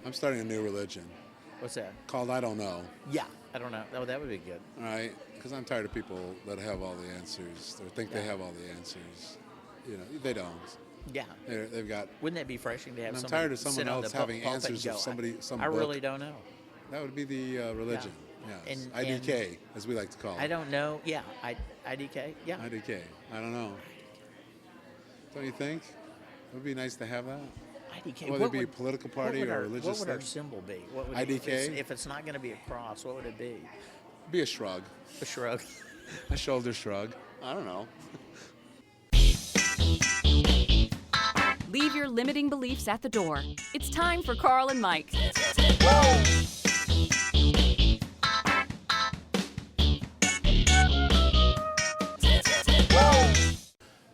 I'm starting a new religion What's that? called I Don't Know. Yeah, I don't know. Oh, that would be good. All right, because I'm tired of people that have all the answers or think they Yeah. have all the answers. They don't. Yeah. They've got. Wouldn't that be refreshing to have And I'm somebody tired of someone sit on else the having pulpit answers and of go, some I book. really don't know. That would be the religion. Yeah. And- IDK, as we like to call it. I don't know. Yeah, IDK. Yeah. IDK. I don't know. Don't you think? It would be nice to have that. IDK. Whether it be a political party or a religious What would our thing. symbol be? What would IDK? If it's not going to be a cross, what would it be? It'd be a shrug, A shrug. a shoulder shrug. I don't know. Leave your limiting beliefs at the door. It's time for Carl and Mike.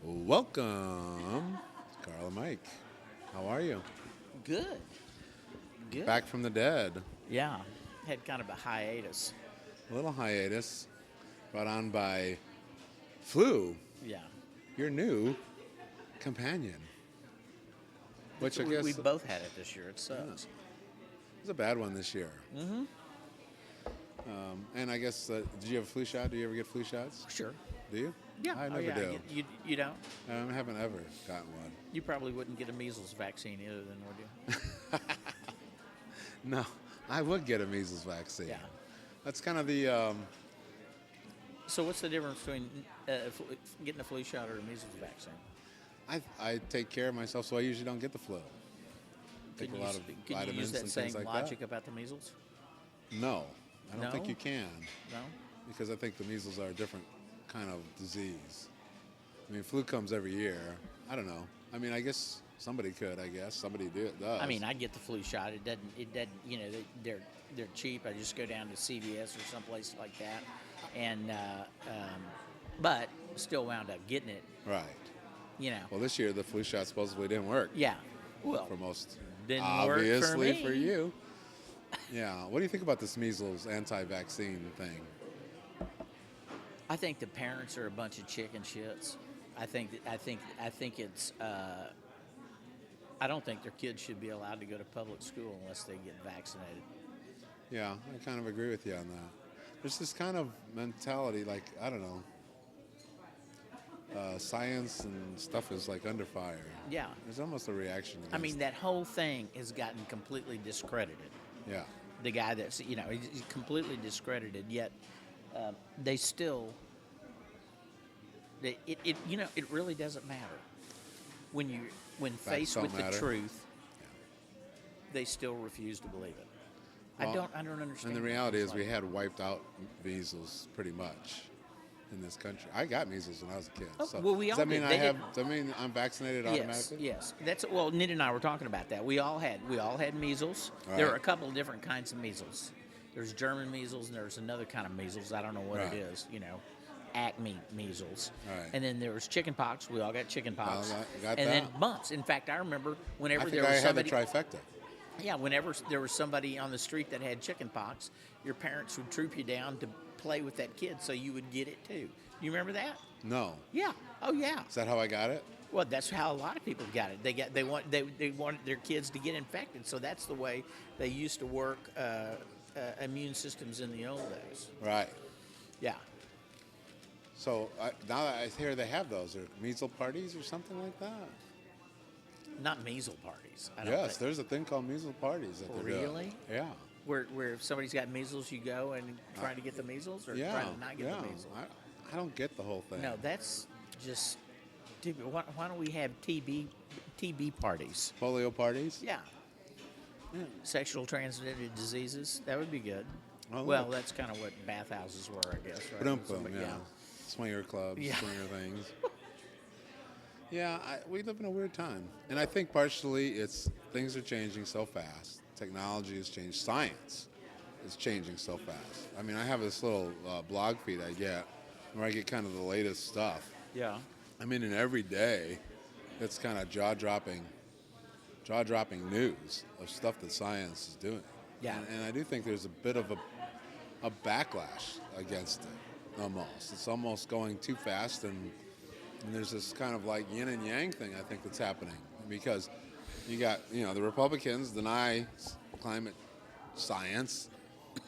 Welcome, Carl and Mike. How are you? Good. Good. Back from the dead. Yeah. Had kind of a hiatus. A little hiatus brought on by flu, Yeah. your new companion. Which I guess we both had it this year. It sucks. it was a bad one this year. Mm-hmm. And I guess, did you have a flu shot? Do you ever get flu shots? Sure. Do you? Yeah. I never do. You don't? I haven't ever gotten one. You probably wouldn't get a measles vaccine either, then, would you? No, I would get a measles vaccine. Yeah. That's kind of the, So what's the difference between getting a flu shot or a measles vaccine? I take care of myself, so I usually don't get the flu. Take Can a you lot of can you vitamins use that and same things like logic that. about the measles? No, I don't think No? you can, No? because I think the measles are a different kind of disease. I mean, flu comes every year. I don't know. I mean, I guess somebody could. I guess somebody does. I mean, I get the flu shot. It doesn't. You know, they're cheap. I just go down to CVS or someplace like that, and but still wound up getting it. Right. You know. Well, this year the flu shot supposedly didn't work. Yeah. Well, For most, didn't obviously work for me. you. Yeah. What do you think about this measles anti-vaccine thing? I think the parents are a bunch of chicken shits. I think it's. I don't think their kids should be allowed to go to public school unless they get vaccinated. Yeah, I kind of agree with you on that. There's this kind of mentality, like, I don't know, science and stuff is like under fire. Yeah. There's almost a reaction against I mean, that whole thing has gotten completely discredited. Yeah. The guy that's, he's completely discredited, yet they still, it really doesn't matter. When faced don't with the matter. truth, they still refuse to believe it. Well, I don't understand. And the why reality it's is we like- had wiped out measles pretty much in this country. I got measles when I was a kid. Oh, So well, we does all that mean did. I They have? didn't- Does that mean I'm vaccinated Yes, automatically? yes. Nid and I were talking about that. We all had measles. Right. There are a couple of different kinds of measles. There's German measles and there's another kind of measles. I don't know what Right. it is. Acme measles. Right. And then there was chicken pox. We all got chicken pox. Well, I got and that. then mumps. In fact, I remember I whenever think there I was had the somebody. trifecta. Yeah, whenever there was somebody on the street that had chicken pox, your parents would troop you down to play with that kid so you would get it too. You remember that? No. Yeah. Oh yeah. Is that how I got it? Well, that's how a lot of people got it. They wanted their kids to get infected, so that's the way they used to work immune systems in the old days. Right. Yeah. So now that I hear they have those, are measles parties or something like that? Not measles parties. I don't Yes, think. there's a thing called measles parties. That they're doing. Really? Yeah. Where if somebody's got measles, you go and try to get the measles, or Yeah. try to not get the measles. I don't get the whole thing. No, that's just stupid. Why don't we have TB parties? Polio parties? Yeah. Sexual transmitted diseases. That would be good. Oh, Well, look. that's kind of what bathhouses were, I guess, right? Ba-dum-bum, yeah. Swinger clubs, Yeah. swinger things. Yeah, we live in a weird time. And I think partially things are changing so fast. Technology has changed. Science is changing so fast. I mean, I have this little blog feed I get where I get kind of the latest stuff. Yeah. I mean, and every day it's kind of jaw-dropping news of stuff that science is doing. Yeah. And I do think there's a bit of a backlash against it, almost. It's almost going too fast, and there's this kind of like yin and yang thing, I think, that's happening. Because you got, the Republicans deny climate science.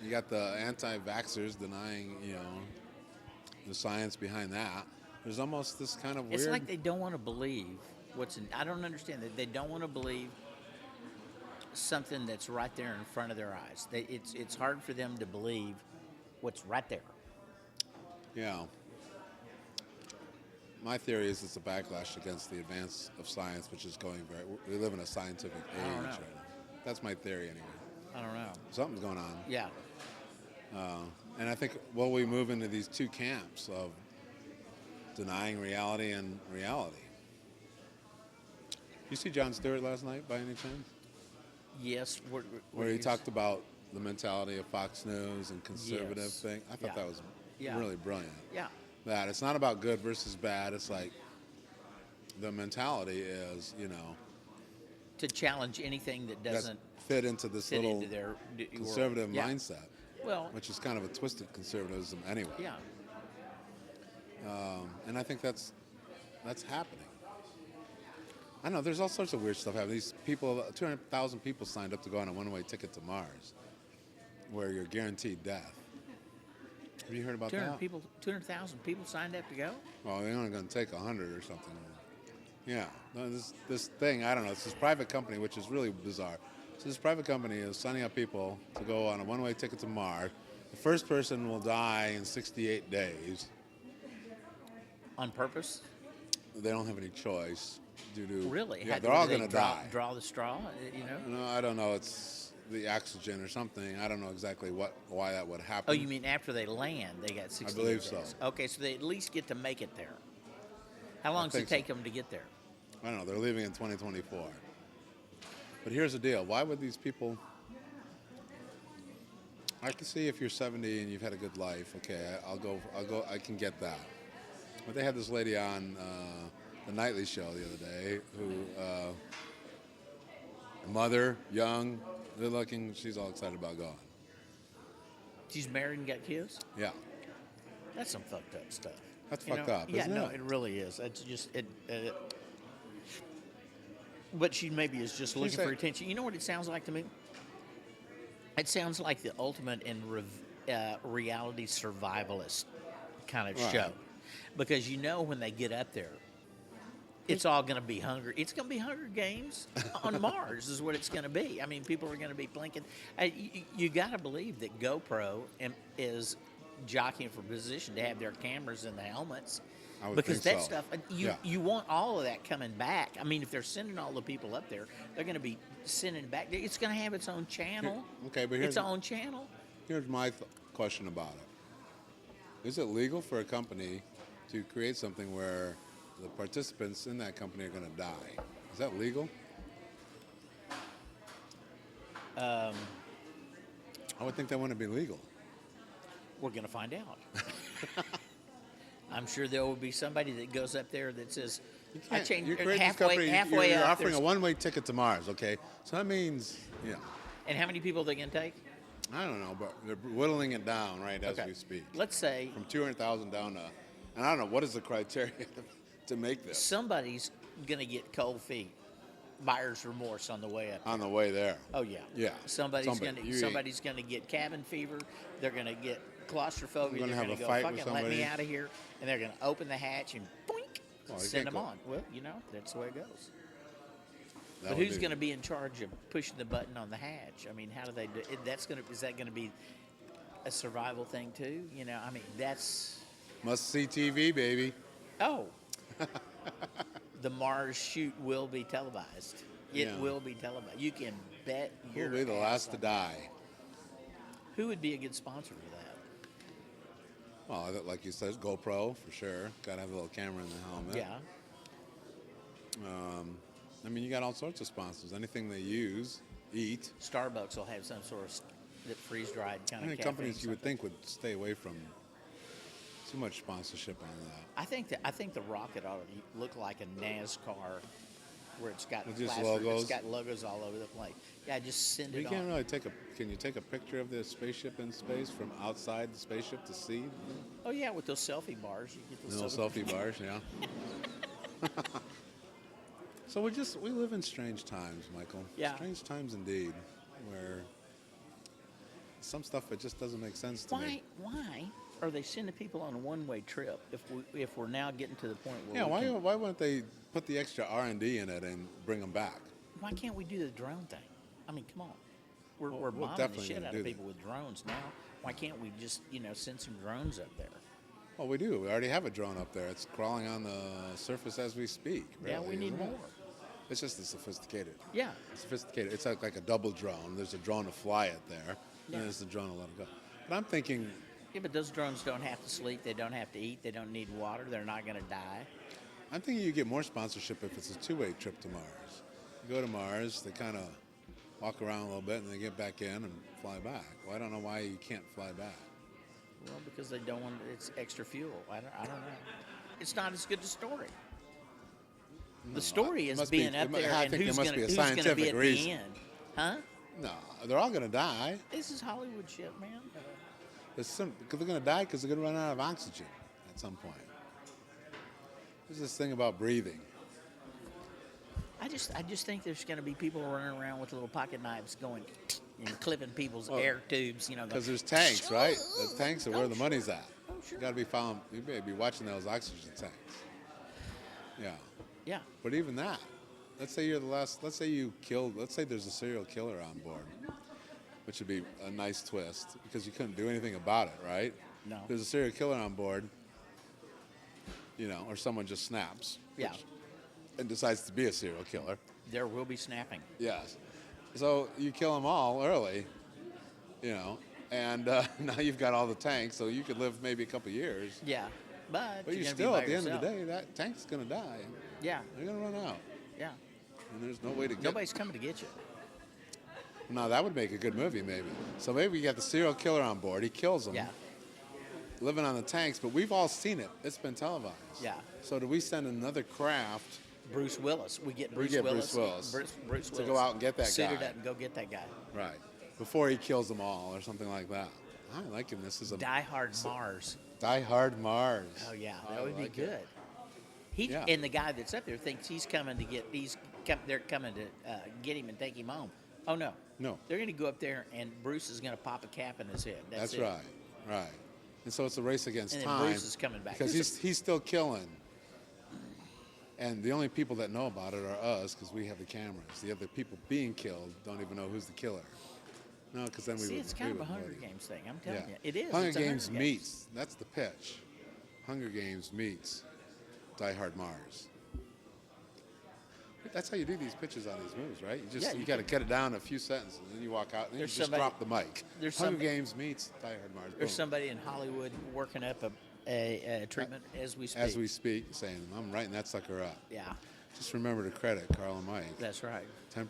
You got the anti-vaxxers denying, the science behind that. There's almost this kind of weird. It's like they don't want to believe what's in. I don't understand that they don't want to believe something that's right there in front of their eyes. It's hard for them to believe what's right there. Yeah. My theory is it's a backlash against the advance of science, which is going very. We live in a scientific age don't know. right now. That's my theory anyway. I don't know. Something's going on. Yeah. And I think, we move into these two camps of denying reality and reality. You see Jon Stewart last night, by any chance? Yes. Where he talked about the mentality of Fox News and conservative Yes. thing. I thought Yeah. that was Yeah. really brilliant. Yeah. That it's not about good versus bad. It's like the mentality is, To challenge anything that that's doesn't fit into this fit little into their conservative world. Yeah. mindset, Well, which is kind of a twisted conservatism anyway. yeah. And I think that's happening. I know there's all sorts of weird stuff happening. These people, 200,000 people signed up to go on a one-way ticket to Mars, where you're guaranteed death. Have you heard about that? 200,000 people signed up to go? Well, they're only going to take 100 or something. Yeah, no, this thing, I don't know. It's this private company, which is really bizarre. So this private company is signing up people to go on a one-way ticket to Mars. The first person will die in 68 days. On purpose? They don't have any choice due to. Really? Yeah, they're all going to die. Draw the straw, No, I don't know. It's the oxygen or something. I don't know exactly why that would happen. Oh, you mean after they land, they got 60 believe days. so. Okay, so they at least get to make it there. How long does it think so. take them to get there? I don't know. They're leaving in 2024. But here's the deal. Why would these people? I can see if you're 70 and you've had a good life. Okay, I'll go. I can get that. But they had this lady on the Nightly Show the other day who, mother, young, good looking. She's all excited about going. She's married and got kids? Yeah, That's some fucked up stuff. that's fucked up. Yeah, isn't no, it? it really is. It's just but she maybe is just looking for attention. You know what it sounds like to me? It sounds like the ultimate in reality survivalist kind of Right. show, because when they get up there, it's all going to be Hunger. It's going to be Hunger Games on Mars is what it's going to be. I mean, people are going to be blinking. You got to believe that GoPro is jockeying for position to have their cameras in the helmets. I would Because think that so. stuff, you want all of that coming back. I mean, if they're sending all the people up there, they're going to be sending back. It's going to have its own channel. Okay, but its own channel. Here's my question about it. Is it legal for a company to create something where the participants in that company are going to die? Is that legal? I would think that wouldn't be legal. We're going to find out. I'm sure there will be somebody that goes up there that says, "I changed You create this halfway company, you're up." offering there's- a one-way ticket to Mars, okay? So that means, And how many people are they going to take? I don't know, but they're whittling it down right as Okay. we speak. Let's say From 200,000 down to, and I don't know, what is the criteria to make this somebody's going to get cold feet, buyer's remorse on the way up. on the way there? Oh yeah. Yeah. Somebody's Somebody. going to get cabin fever. They're going to get claustrophobia. We're gonna They're have going to a go, fight with fucking let me somebody." out of here. And they're going to open the hatch and boink, Oh, they send can't them go. on. Well, that's the way it goes. That But would who's be- going to be in charge of pushing the button on the hatch? I mean, how do they do it? Is that going to be a survival thing too? I mean, that's Must see TV, baby. oh. The Mars shoot will be televised. It Yeah. will be televised. You can bet We'll your be the ass last on to it. die. Who would be a good sponsor for that? Well, like you said, GoPro for sure. Got to have a little camera in the helmet. Yeah. I mean, you got all sorts of sponsors. Anything they use, eat. Starbucks will have some sort of that freeze-dried kind How of many cafe. companies you would think would stay away from too much sponsorship on that? I think the rocket ought to look like a NASCAR, where it's got With just plastered- logos? It's got logos all over the place. Yeah, just send But it you on. can't really can you take a picture of the spaceship in space from outside the spaceship to see? Oh yeah, with those selfie bars, you get The those little selfie bars, yeah. So we live in strange times, Michael. Yeah. Strange times indeed. where some stuff it just doesn't make sense to me. Why are they sending people on a one-way trip if we're now getting to the point where Yeah, why wouldn't they put the extra R&D in it and bring them back? why can't we do the drone thing? I mean, come on. We're We're bombing the definitely shit gonna out do of that. people with drones now. Why can't we just, send some drones up there? Well, we do. We already have a drone up there. It's crawling on the surface as we speak. Yeah, really, we need isn't it? more. It's just sophisticated. Yeah. Sophisticated. It's like a double drone. There's a drone to fly it there, Yeah. and there's the drone to let it go. But I'm thinking, Yeah, but those drones don't have to sleep. They don't have to eat. They don't need water. They're not going to die. you get more sponsorship if it's a two-way trip to Mars. You go to Mars, they kind of walk around a little bit, and they get back in and fly back. Well, I don't know why you can't fly back. Well, because they don't want it's extra fuel. I don't know. It's not as good a story. The story it is must being be- up there I and think there who's must going be a to be scientific at reason. the end. Huh? No, they're all going to die. This is Hollywood shit, man. They're going to die because they're going to run out of oxygen at some point. There's this thing about breathing. I just think there's going to be people running around with little pocket knives going and clipping people's air tubes, Because there's tanks, right? The tanks are where Oh, the money's at. Oh, sure. You got to be following. You may be watching those oxygen tanks. Yeah, Yeah. but even that. Let's say you're the last. Let's say you killed. Let's say there's a serial killer on board, which would be a nice twist because you couldn't do anything about it, right? No. There's a serial killer on board. Or someone just snaps. Yeah. And decides to be a serial killer. There will be snapping. Yes. So you kill them all early, and now you've got all the tanks, so you could live maybe a couple years. Yeah. But But you're gonna be still, by at the end of the yourself. day, that tank's going to die. Yeah. They're going to run out. Yeah. And there's no way to get Nobody's coming to get you. Now, that would make a good movie, maybe. So maybe you got the serial killer on board. He kills them. Yeah. Living on the tanks, but we've all seen it. It's been televised. Yeah. So do we send another craft Bruce Willis. We get Bruce get Willis. Bruce Willis Bruce to Willis. go out and get that Suited guy. up and go get that guy. right before he kills them all or something like that? I like him. This is a Die Hard Mars. Die Hard Mars. Oh yeah, I that would be like good. it. He and the guy that's up there thinks he's coming to get. They're coming to get him and take him home. Oh no. No. They're going to go up there and Bruce is going to pop a cap in his head. That's it. Right. Right. And so it's a race against And then time. Bruce is coming back. Because There's he's still killing. And the only people that know about it are us because we have the cameras. The other people being killed don't even know who's the killer. No, because then we See, would. it's kind we of a would Hunger bloody- Games thing. I'm telling Yeah. you, it is. Hunger It's a Games Hunger meets. That's the pitch. Hunger Games meets Die Hard Mars. That's how you do these pitches on these movies, right? Yeah, You you got to cut it down a few sentences, and then you walk out, and then you There's just somebody- drop the mic. there's Hunger somebody- Games meets Die Hard Mars. There's Boom. somebody in Hollywood working up a treatment as we speak. As we speak, saying, I'm writing that sucker up. Yeah, Just remember to credit Carl and Mike. that's right. 10%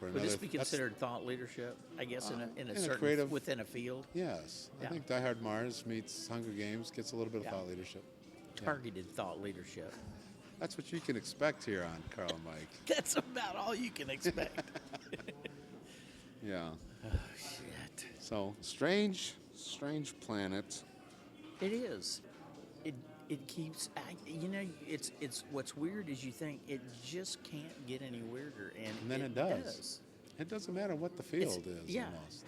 for another. Would this be that's- considered thought leadership? I guess in in a a certain creative- within a field, Yes. Yeah. I think Die Hard Mars meets Hunger Games, gets a little bit of Yeah. thought leadership. targeted thought leadership. That's what you can expect here on Carl and Mike. That's about all you can expect. Yeah. Oh shit! So, strange planet. It is. It keeps. It's what's weird is you think it just can't get any weirder, and And then it does. It doesn't matter what the field is, yeah. almost.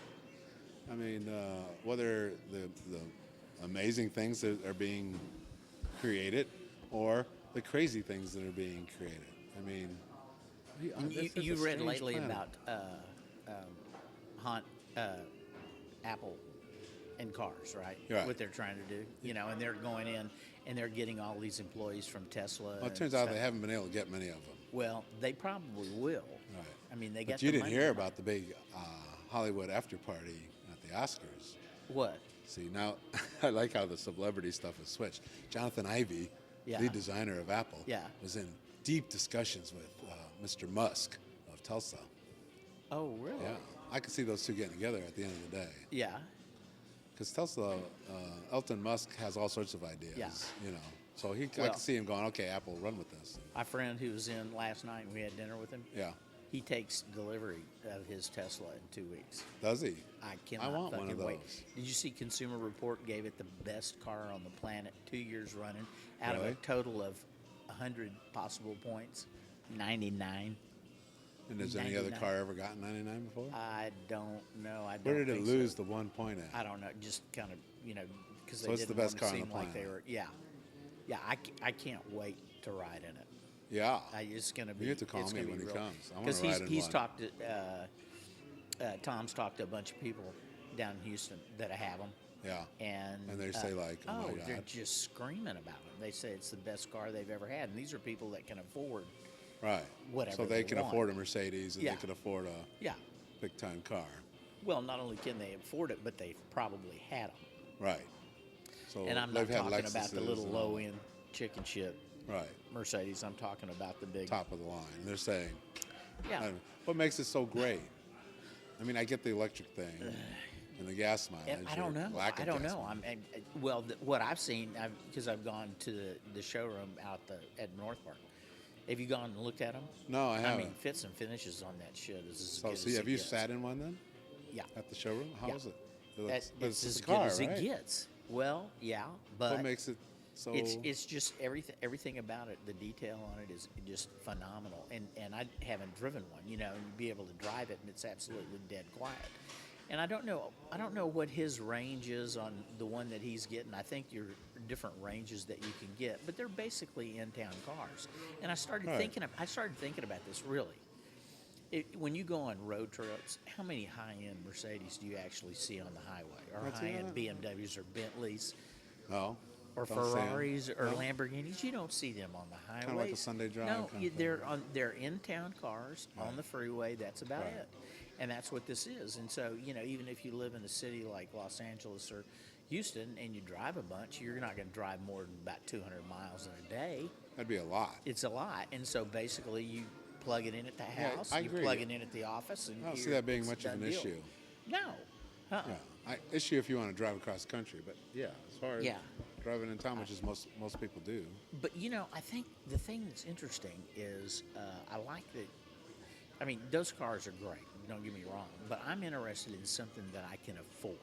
I mean, whether the amazing things that are being created or the crazy things that are being created. I mean, You read strange lately planet. about Apple and cars, right? Right. What they're trying to do, and they're going in and they're getting all these employees from Tesla. Well, it and turns out stuff. they haven't been able to get many of them. Well, they probably will. Right. I mean, they got. But you the didn't money hear to- about the big Hollywood after party at the Oscars. What? See, now I like how the celebrity stuff has switched. Jonathan Ive, Yeah. lead designer of Apple, Yeah. was in deep discussions with Mr. Musk of Tulsa. Oh, really? Yeah, I could see those two getting together at the end of the day. Yeah. Because Tulsa, Elton Musk has all sorts of ideas, Yeah. So I Well- could see him going, okay, Apple, run with this. My friend who was in last night and we had dinner with him. Yeah. He takes delivery of his Tesla in 2 weeks. Does he? I cannot want fucking one of wait. those. Did you see Consumer Report gave it the best car on the planet 2 years running out of Really? a total of 100 possible points? 99. And has any other car ever gotten 99 before? I don't know. I don't Where did it think lose so. the 1 point at? I don't know. Just kind of, because So they it's the didn't best want car to on seem the like they planet. were. Yeah, yeah. I can't wait to ride in it. Yeah. It's going to be. You have to call it's me gonna be when he real. comes. I want to ride in he's one. talked to Tom's talked to a bunch of people down in Houston that have them. Yeah. And they say like, oh my they're God. just screaming about them. They say it's the best car they've ever had, and these are people that can afford. Right. Whatever So they can want. afford a Mercedes and Yeah. they can afford a Yeah. big time car. Well, not only can they afford it, but they've probably had them. Right. So And I'm not they've had talking about the Lexuses little and all low end chicken shit that. Right. Mercedes. I'm talking about the big. Top of the line. They're saying, Yeah. what makes it so great? I mean, I get the electric thing and the gas mileage. I don't know. Lack of I don't gas know. mileage. Well, what I've seen, because I've gone to the showroom out at North Park. Have you gone and looked at them? No, I I haven't. mean, fits and finishes on that shit is as So, good see, as have it you gets. sat in one then Yeah. at the showroom? How Yeah. is it? It's It's as a good car, as right? it gets. Well, yeah, but What makes it so? it's just everything about it. The detail on it is just phenomenal. And I haven't driven one, and you'd be able to drive it, and it's absolutely dead quiet. And I don't know what his range is on the one that he's getting. I think you're different ranges that you can get, but they're basically in-town cars. And I started Right. thinking about this really. When you go on road trips, how many high-end Mercedes do you actually see on the highway, or That's high-end it. BMWs or Bentleys? No. Or Don't see 'em. Ferraris or No. Lamborghinis, you don't see them on the highway. Kinda like a Sunday drive No, kind of they're in-town cars on the freeway. That's about Right. it, and that's what this is. And so even if you live in a city like Los Angeles or Houston and you drive a bunch, you're not going to drive more than about 200 miles in a day. That'd be a lot. It's a lot, and so basically you plug it in at the Yeah, house, I you agree. plug it in at the office, and I don't see you're- that being it's much of done an deal. issue. No, Yeah, issue if you want to drive across the country, but yeah, as far as Yeah. driving in town, which is most people do. But I think the thing that's interesting is I like that. I mean, those cars are great. Don't get me wrong, but I'm interested in something that I can afford.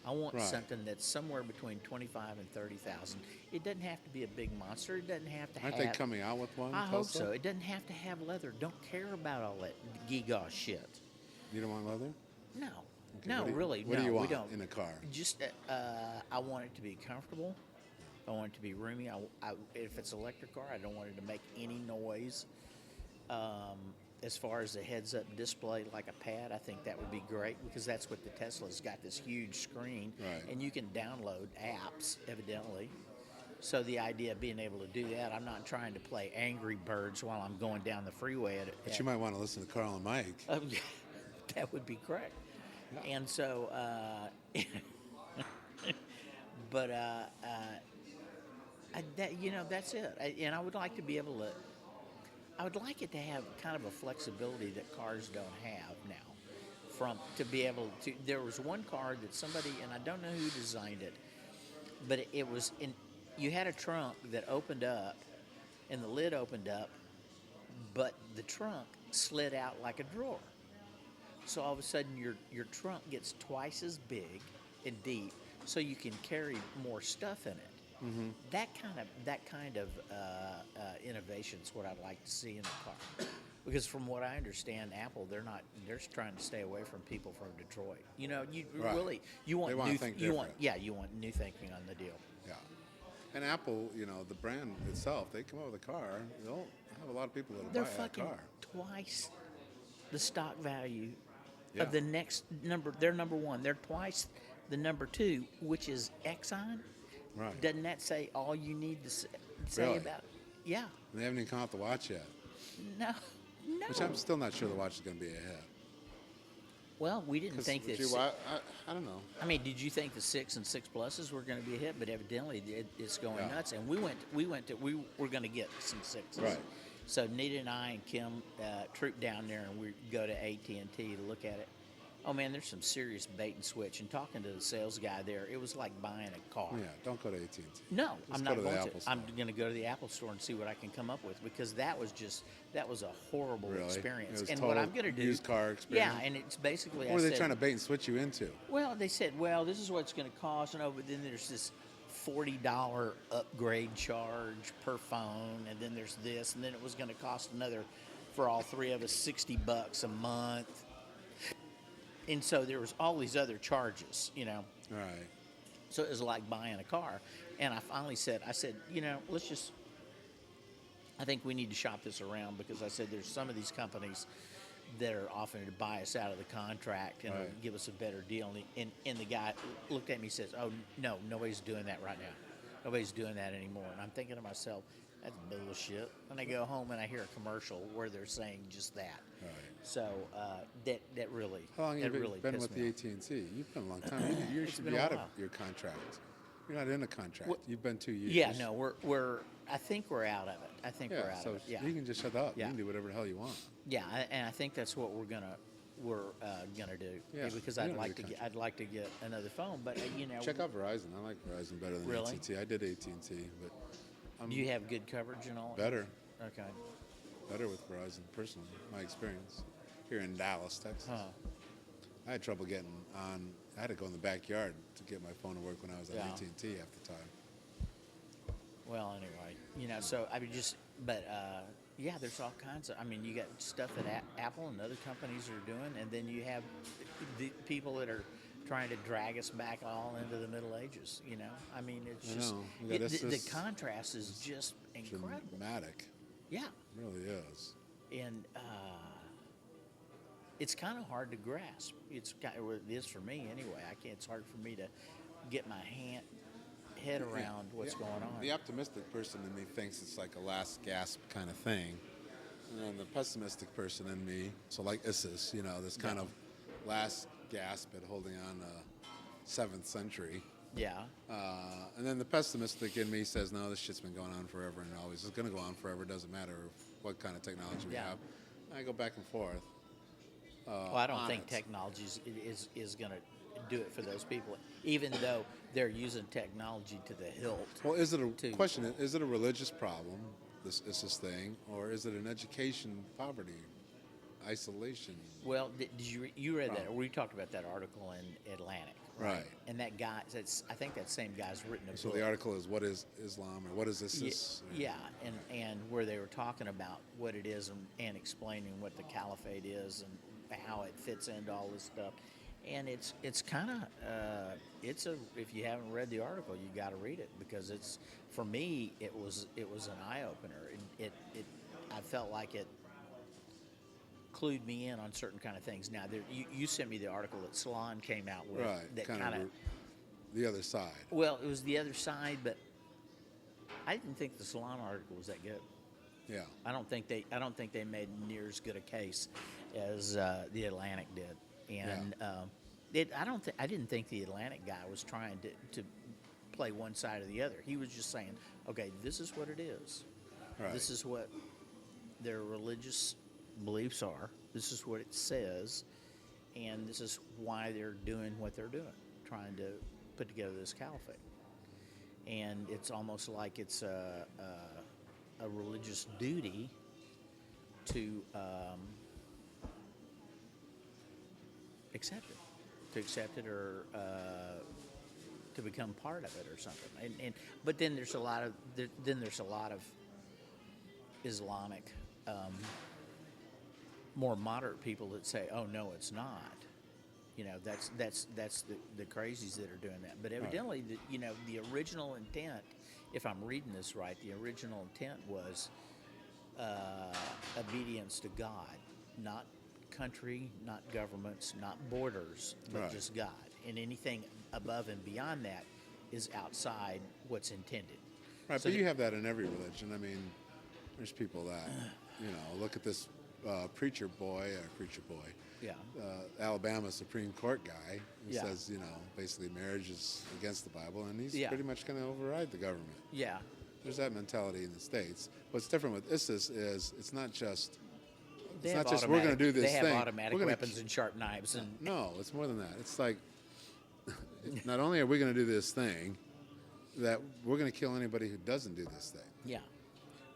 I want Right. something that's somewhere between 25 and 30,000. It doesn't have to be a big monster. It doesn't have to Aren't have. they coming out with one? I hope Tesla? so. It doesn't have to have leather. Don't care about all that giga shit. You don't want leather? No, Okay, no, what do you- really, what no. do you want we don't. in a car? Just, I want it to be comfortable. I want it to be roomy. If it's an electric car, I don't want it to make any noise. As far as the heads-up display, like a pad, I think that would be great because that's what the Tesla's got, this huge screen, Right. and you can download apps, evidently. So the idea of being able to do that, I'm not trying to play Angry Birds while I'm going down the freeway. But you might want to listen to Carl and Mike. That would be correct. Yeah. And so, but that's it. And I would like to be able to. I would like it to have kind of a flexibility that cars don't have now. To be able to, there was one car that somebody, and I don't know who designed it, but it was in. You had a trunk that opened up, and the lid opened up, but the trunk slid out like a drawer. So all of a sudden, your trunk gets twice as big and deep, so you can carry more stuff in it. Mm-hmm. That kind of innovation is what I'd like to see in a car. Because from what I understand, Apple they're trying to stay away from people from Detroit. You Right. really you want They wanna new think you want different. you want new thinking on the deal. Yeah. And Apple, the brand itself, they come out with a car, they'll have a lot of people that'll They're buy that fucking car. twice the stock value Yeah. of the next number. They're number one. They're twice the number two, which is Exxon. Right. Doesn't that say all you need to say Really? about it? Yeah. And they haven't even come out the watch yet, No. which I'm still not sure the watch is going to be a hit. Well, we didn't 'Cause think would that. you I don't know. I mean, did you think the 6 and 6 pluses were going to be a hit? But evidently, it's going Yeah. nuts. And we were going to get some 6s. Right. So Nita and I and Kim trooped down there, and we go to AT&T to look at it. Oh man, there's some serious bait and switch. And talking to the sales guy there, it was like buying a car. Yeah, don't go to AT&T. No, Just I'm go not to the going Apple to. store. I'm going to go to the Apple store and see what I can come up with because that was a horrible Really? experience. It was And what total I'm going to do, used car experience? Yeah, and it's basically. What are they trying to bait and switch you into? Well, they said, well, this is what it's going to cost, but then there's this $40 upgrade charge per phone, and then there's this, and then it was going to cost another for all three of us, $60 a month. And so there was all these other charges, Right. So it was like buying a car. And I finally said, I think we need to shop this around, because I said there's some of these companies that are offering to buy us out of the contract and Right. give us a better deal. And the guy looked at me and says, "Oh, no, nobody's doing that right now. Nobody's doing that anymore." And I'm thinking to myself, that's bullshit. And I go home and I hear a commercial where they're saying just that. Right. So that really, How long have that you really been pissed with me the off. AT&T? You've been a long time. You It's should been be a out of while. your contract. You're not in a contract. Well, You've been 2 years. Yeah, no, we're. I think we're out of it. I think we're out so of it. Yeah, you can just shut up. Yeah. You can do whatever the hell you want. yeah, and I think that's what we're gonna do. Yeah, because you I'd don't like need to a get another phone, but Check out Verizon. I like Verizon better than Really? AT&T. I did AT&T, but I'm Do you have good coverage and all? better Okay. with Verizon personally. My experience here in Dallas, Texas. Huh. I had trouble getting on. I had to go in the backyard to get my phone to work when I was on Yeah. AT&T half the time. Well, anyway, so I mean, yeah, there's all kinds of. I mean, you got stuff that Apple and other companies are doing, and then you have the people that are trying to drag us back all into the Middle Ages. I mean, it's I just know. You got the this contrast is just incredible. Dramatic. Yeah, It really is. and it's kind of hard to grasp. It is for me anyway. It's hard for me to get my head around what's going on. The optimistic person in me thinks it's like a last gasp kind of thing. And then the pessimistic person in me, so like ISIS, this kind of last gasp at holding on to 7th century. Yeah, And then the pessimistic in me says, no, this shit's been going on forever and always. It's going to go on forever. It doesn't matter what kind of technology we Yeah. have. And I go back and forth. well, I don't on think it. technology is going to do it for those people, even though they're using technology to the hilt. Well, is it a to- question? Is it a religious problem, this thing, or is it an education, poverty, isolation? Well, did you read that? We talked about that article in Atlantic, Right. And that guy, I think that same guy's written a So book. the article is, what is Islam, or what is ISIS? Yeah, and where they were talking about what it is and explaining what the caliphate is and how it fits into all this stuff. And it's kind of if you haven't read the article, you got to read it, because for me it was an eye opener. I felt like it clued me in on certain kind of things. Now you sent me the article that Salon came out with, Right, that kind kind of of. the other side. Well, it was the other side, but I didn't think the Salon article was that good. Yeah. I don't think they made near as good a case as the Atlantic did, and I didn't think the Atlantic guy was trying to play one side or the other. He was just saying, okay, this is what it is. Right. This is what their religious beliefs are. This is what it says, and this is why they're doing what they're doing, trying to put together this caliphate. And it's almost like it's a religious duty to accept it, or to become part of it or something. But then there's a lot of Islamic, more moderate people that say, "Oh no, it's not." That's the crazies that are doing that. But evidently, the original intent, if I'm reading this right, the original intent was obedience to God, not country, not governments, not borders, but Right. just God. And anything above and beyond that is outside what's intended. Right, So but you have that in every religion. I mean, there's people that, look at this preacher boy, Yeah. Alabama Supreme Court guy who Yeah. says, basically marriage is against the Bible, and he's Yeah. pretty much going to override the government. Yeah. There's that mentality in the States. What's different with ISIS is it's not just They it's have not just we're going to do this They have thing. automatic We're gonna weapons and sharp knives, and No, it's more than that. It's like not only are we going to do this thing, that we're going to kill anybody who doesn't do this thing. yeah.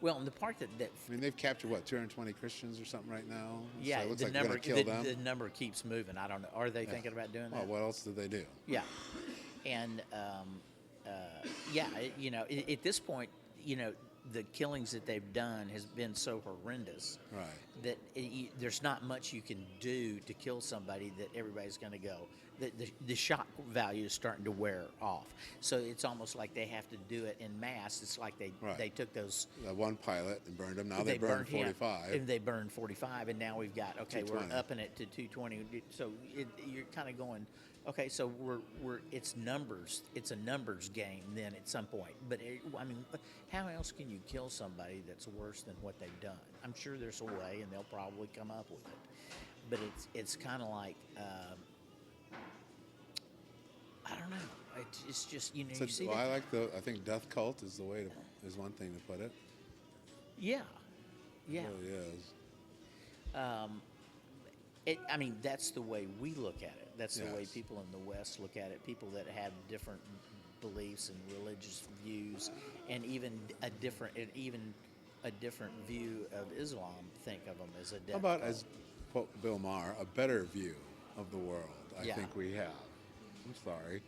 Well, and the part that I mean, they've captured 220 Christians or something right now. yeah, so it looks the like they're number going to kill them. the number keeps moving. I don't know. Are they thinking about doing Well, that? what else did they do? Yeah, and at this point, the killings that they've done has been so horrendous Right. there's not much you can do to kill somebody that everybody's going to go. The shock value is starting to wear off. So it's almost like they have to do it in mass. It's like they took those one pilot and burned him. Now they burned 45. And they burned 45, and now we've got, okay, we're 220. upping it to 220. So you're kind of going, okay, so we're it's numbers. It's a numbers game then at some point. But I mean, how else can you kill somebody that's worse than what they've done? I'm sure there's a way, and they'll probably come up with it. But it's kind of like I don't know. It's just you see. Well, I think death cult is is one thing to put it. Yeah. It really is. I mean, that's the way we look at it. That's the way Yes. people in the West look at it. People that have different beliefs and religious views, and even a different view of Islam think of them as a death How about, cult. as quote Bill Maher, a better view of the world? I Yeah. think we have. I'm sorry.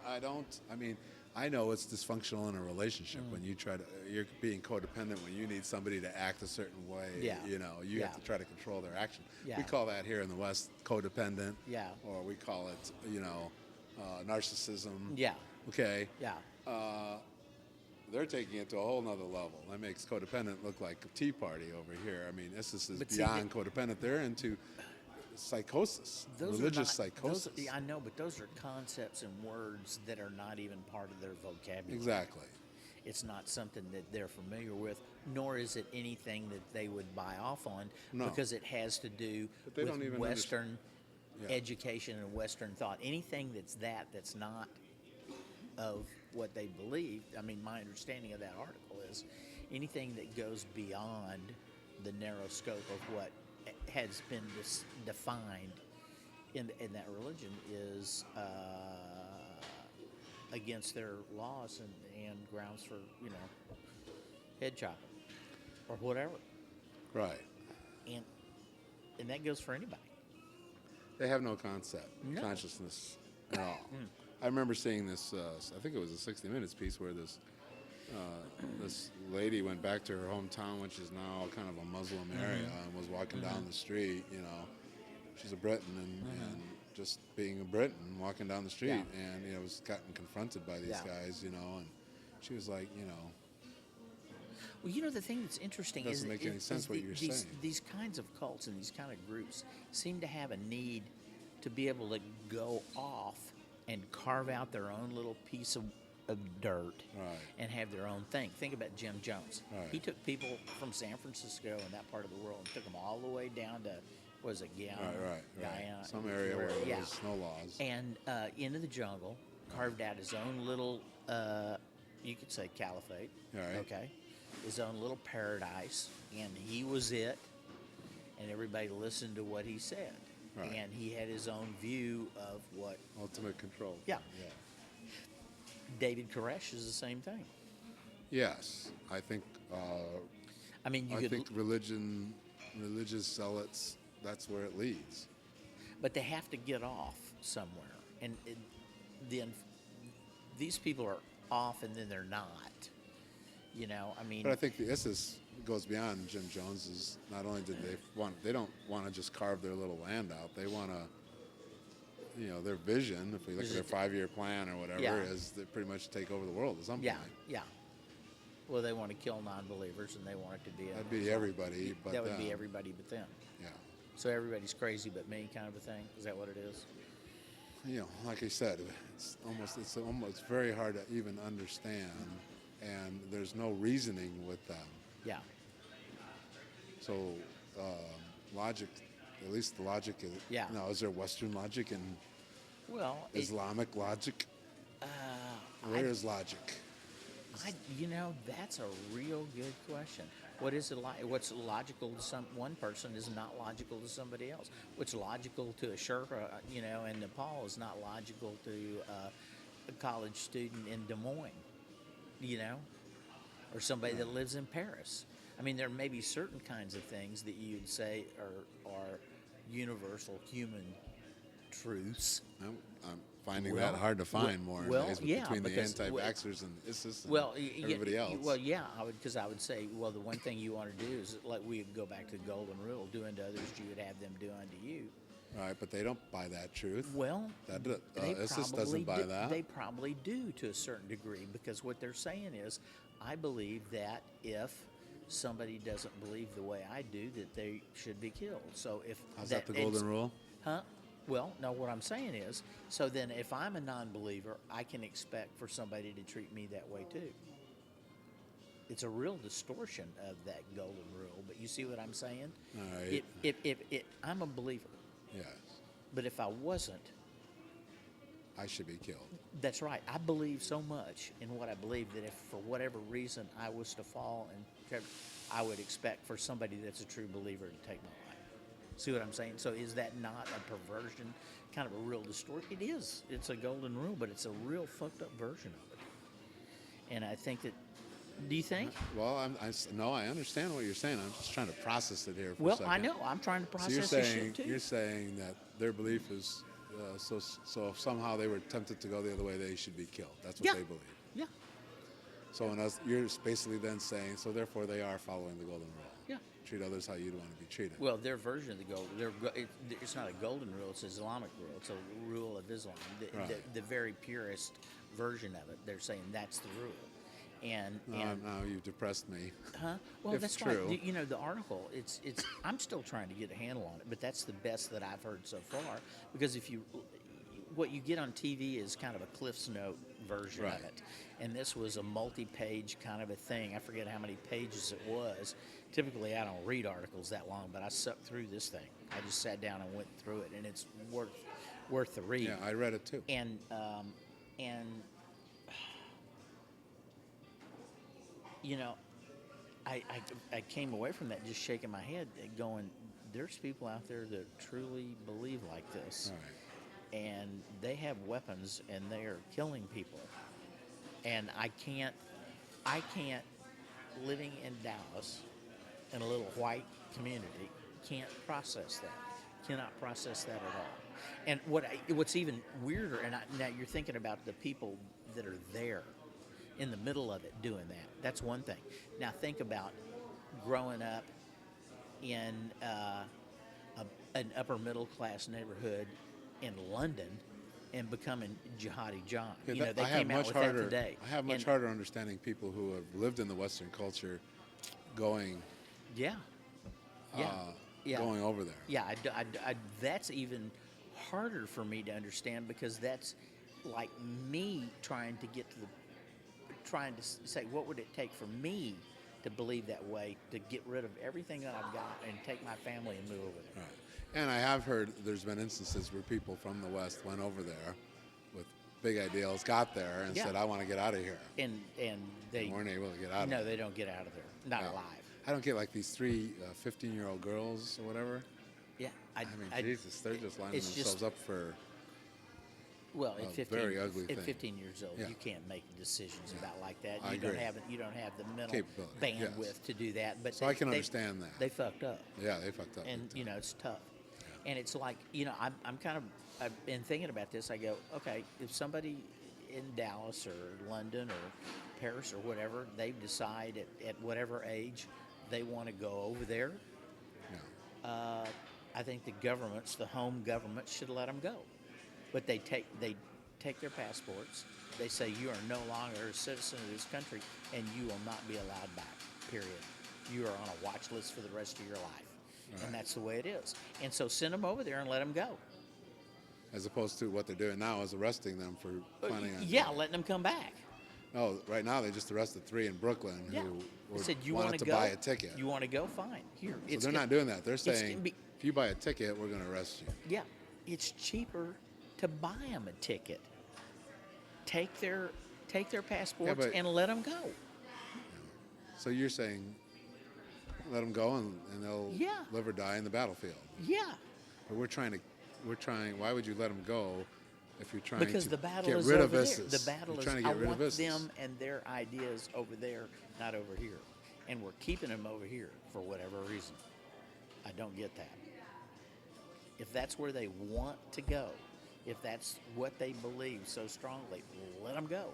I mean, I know it's dysfunctional in a relationship when you're being codependent when you need somebody to act a certain way. Yeah. You have to try to control their action. Yeah. We call that here in the West codependent. Yeah. Or we call it, narcissism. Yeah. Okay. Yeah. They're taking it to a whole nother level. That makes codependent look like a tea party over here. I mean, this is But see, beyond codependent. They're into psychosis, Those religious are not, psychosis. I know, but those are concepts and words that are not even part of their vocabulary. Exactly. It's not something that they're familiar with, nor is it anything that they would buy off on, No. because it has to do But they don't with even Western Yeah. education and Western thought. Anything that's not of what they believe. I mean, my understanding of that article is anything that goes beyond the narrow scope of what has been defined in that religion is against their laws and grounds for head chopping or whatever, Right. and that goes for anybody. They have no concept, No. consciousness at all. I remember seeing this, I think it was a 60 Minutes piece where this lady went back to her hometown, which is now kind of a Muslim area, and was walking down the street, she's a Briton, and just being a Briton, walking down the street, Yeah. and, was gotten confronted by these Yeah. guys, and she was like, Well, the thing that's interesting Doesn't make any sense what you're saying. These kinds of cults and these kind of groups seem to have a need to be able to go off and carve out their own little piece of dirt Right. and have their own thing. Think about Jim Jones. Right. He took people from San Francisco and that part of the world and took them all the way down to, was it Guyana? Right. Guyana, Some area where yeah. there's no laws. And into the jungle, carved out his own little, you could say caliphate. All right. Okay. His own little paradise, and he was it, and everybody listened to what he said. Right. And he had his own view of what. Ultimate control. Yeah. David Koresh is the same thing. Yes, I think. I mean, I think religious zealots. That's where it leads. but they have to get off somewhere, and then these people are off, and then they're not. I mean. But I think goes beyond Jim Jones's. Not only did they don't want to just carve their little land out. They want to, their vision. If we look at their 5-year plan or whatever, Yeah. is to pretty much take over the world at some Yeah, point. yeah. Well, they want to kill non-believers, and they want it to be. That'd be everybody, but that would be them. everybody but them. Yeah. So everybody's crazy but me, kind of a thing. Is that what it is? Like I said, it's almost very hard to even understand, and there's no reasoning with them. Yeah. So logic, at least the logic is. Yeah. Now, is there Western logic and Well, Islamic logic? Where is logic? that's a real good question. What is it like? What's logical to one person is not logical to somebody else. What's logical to a Sherpa, in Nepal is not logical to a college student in Des Moines, or somebody that lives in Paris. I mean, there may be certain kinds of things that you'd say are universal human truths. finding Well, that hard to find more well, nowadays, yeah, between the because- anti-vaxxers and ISIS and Well, everybody else. Well, yeah, because I would say, well, the one thing you want to do is, like, we would go back to the golden rule: do unto others, you would have them do unto you. Right, but they don't buy that truth. Well, they ISIS probably doesn't buy that. They probably do to a certain degree, because what they're saying is, I believe that if somebody doesn't believe the way I do, that they should be killed. So if How's that the golden rule? Huh? Well, no, what I'm saying is, so then if I'm a non-believer, I can expect for somebody to treat me that way too. It's a real distortion of that golden rule, but you see what I'm saying? All right. If I'm a believer, Yes, but if I wasn't, I should be killed. that's right. I believe so much in what I believe that if for whatever reason I was to fall, and I would expect for somebody that's a true believer to take my life. See what I'm saying? So is that not a perversion, kind of a real distortion? It is. It's a golden rule, but it's a real fucked up version of it. And I think that, do you think? Well, no, I understand what you're saying. I'm just trying to process it here for a Well, second. I know. I'm trying to So process you're this saying shit too. you're saying that their belief is so if somehow they were tempted to go the other way, they should be killed. That's what Yeah. they believe. Yeah. So you're basically then saying, so therefore they are following the golden rule. Yeah. Treat others how you'd want to be treated. Well, their version of the golden, it's not a golden rule, it's an Islamic rule. It's a rule of Islam. Right. The very purest version of it, they're saying that's the rule. And now you've depressed me. huh? Well, If that's true. right. You know, the article, it's I'm still trying to get a handle on it, but that's the best that I've heard so far. Because what you get on TV is kind of a Cliff's Note version Right. of it. And this was a multi-page kind of a thing. I forget how many pages it was. Typically, I don't read articles that long, but I sucked through this thing. I just sat down and went through it, and it's worth the read. Yeah, I read it too. And you know, I came away from that just shaking my head, going, there's people out there that truly believe like this. All right. And they have weapons and they are killing people. And I can't, living in Dallas, in a little white community, can't process that. Cannot process that at all. And what's even weirder, and now you're thinking about the people that are there in the middle of it doing that. That's one thing. Now think about growing up in an upper middle class neighborhood in London and becoming Jihadi John. Yeah, You know, they I have came out much with harder. that today. I have much And- harder understanding people who have lived in the Western culture, going Yeah. Yeah. Yeah. going over there. Yeah, that's even harder for me to understand, because that's like me trying to say, what would it take for me to believe that way, to get rid of everything that I've got and take my family and move over there. Right. And I have heard there's been instances where people from the West went over there with big ideals, got there, and Yeah. said, I want to get out of here. And they Weren't able to get out of no, it. they don't get out of there, not Yeah. alive. I don't get like these three 15-year-old girls or whatever. Yeah, I mean, Jesus, they're just lining it's themselves just- up for. Well, a at 15, very ugly at thing. 15 years old, Yeah. you can't make decisions about like that. I You don't agree. have the mental Capability, bandwidth yes. to do that. But So I can understand that. They fucked up. Yeah, they fucked up. And big you time. know, it's tough. And it's like, you know, I've been thinking about this. I go, okay, if somebody in Dallas or London or Paris or whatever, they decide at whatever age they want to go over there, Yeah. I think the home governments should let them go. But they take their passports. They say, you are no longer a citizen of this country and you will not be allowed back, period. You are on a watch list for the rest of your life. Right. And that's the way it is. And so send them over there and let them go. As opposed to what they're doing now is arresting them for planning on. Yeah, letting them come back. No, right now they just arrested 3 in Brooklyn Yeah. who They said, you wanted want to go? buy a ticket. You want to go? Fine. Here. So they're not doing that. They're saying, gonna be- if you buy a ticket, we're going to arrest you. Yeah, it's cheaper to buy them a ticket. Take their passports but- and let them go. So you're saying, let them go and they'll Yeah. live or die in the battlefield. Yeah. But we're trying. Why would you let them go if you're trying Because to the battle get is rid over of there. ISIS? The battle You're is. trying to get I rid want of ISIS. them and their ideas over there, not over here, and we're keeping them over here for whatever reason. I don't get that. If that's where they want to go, If that's what they believe so strongly, let them go.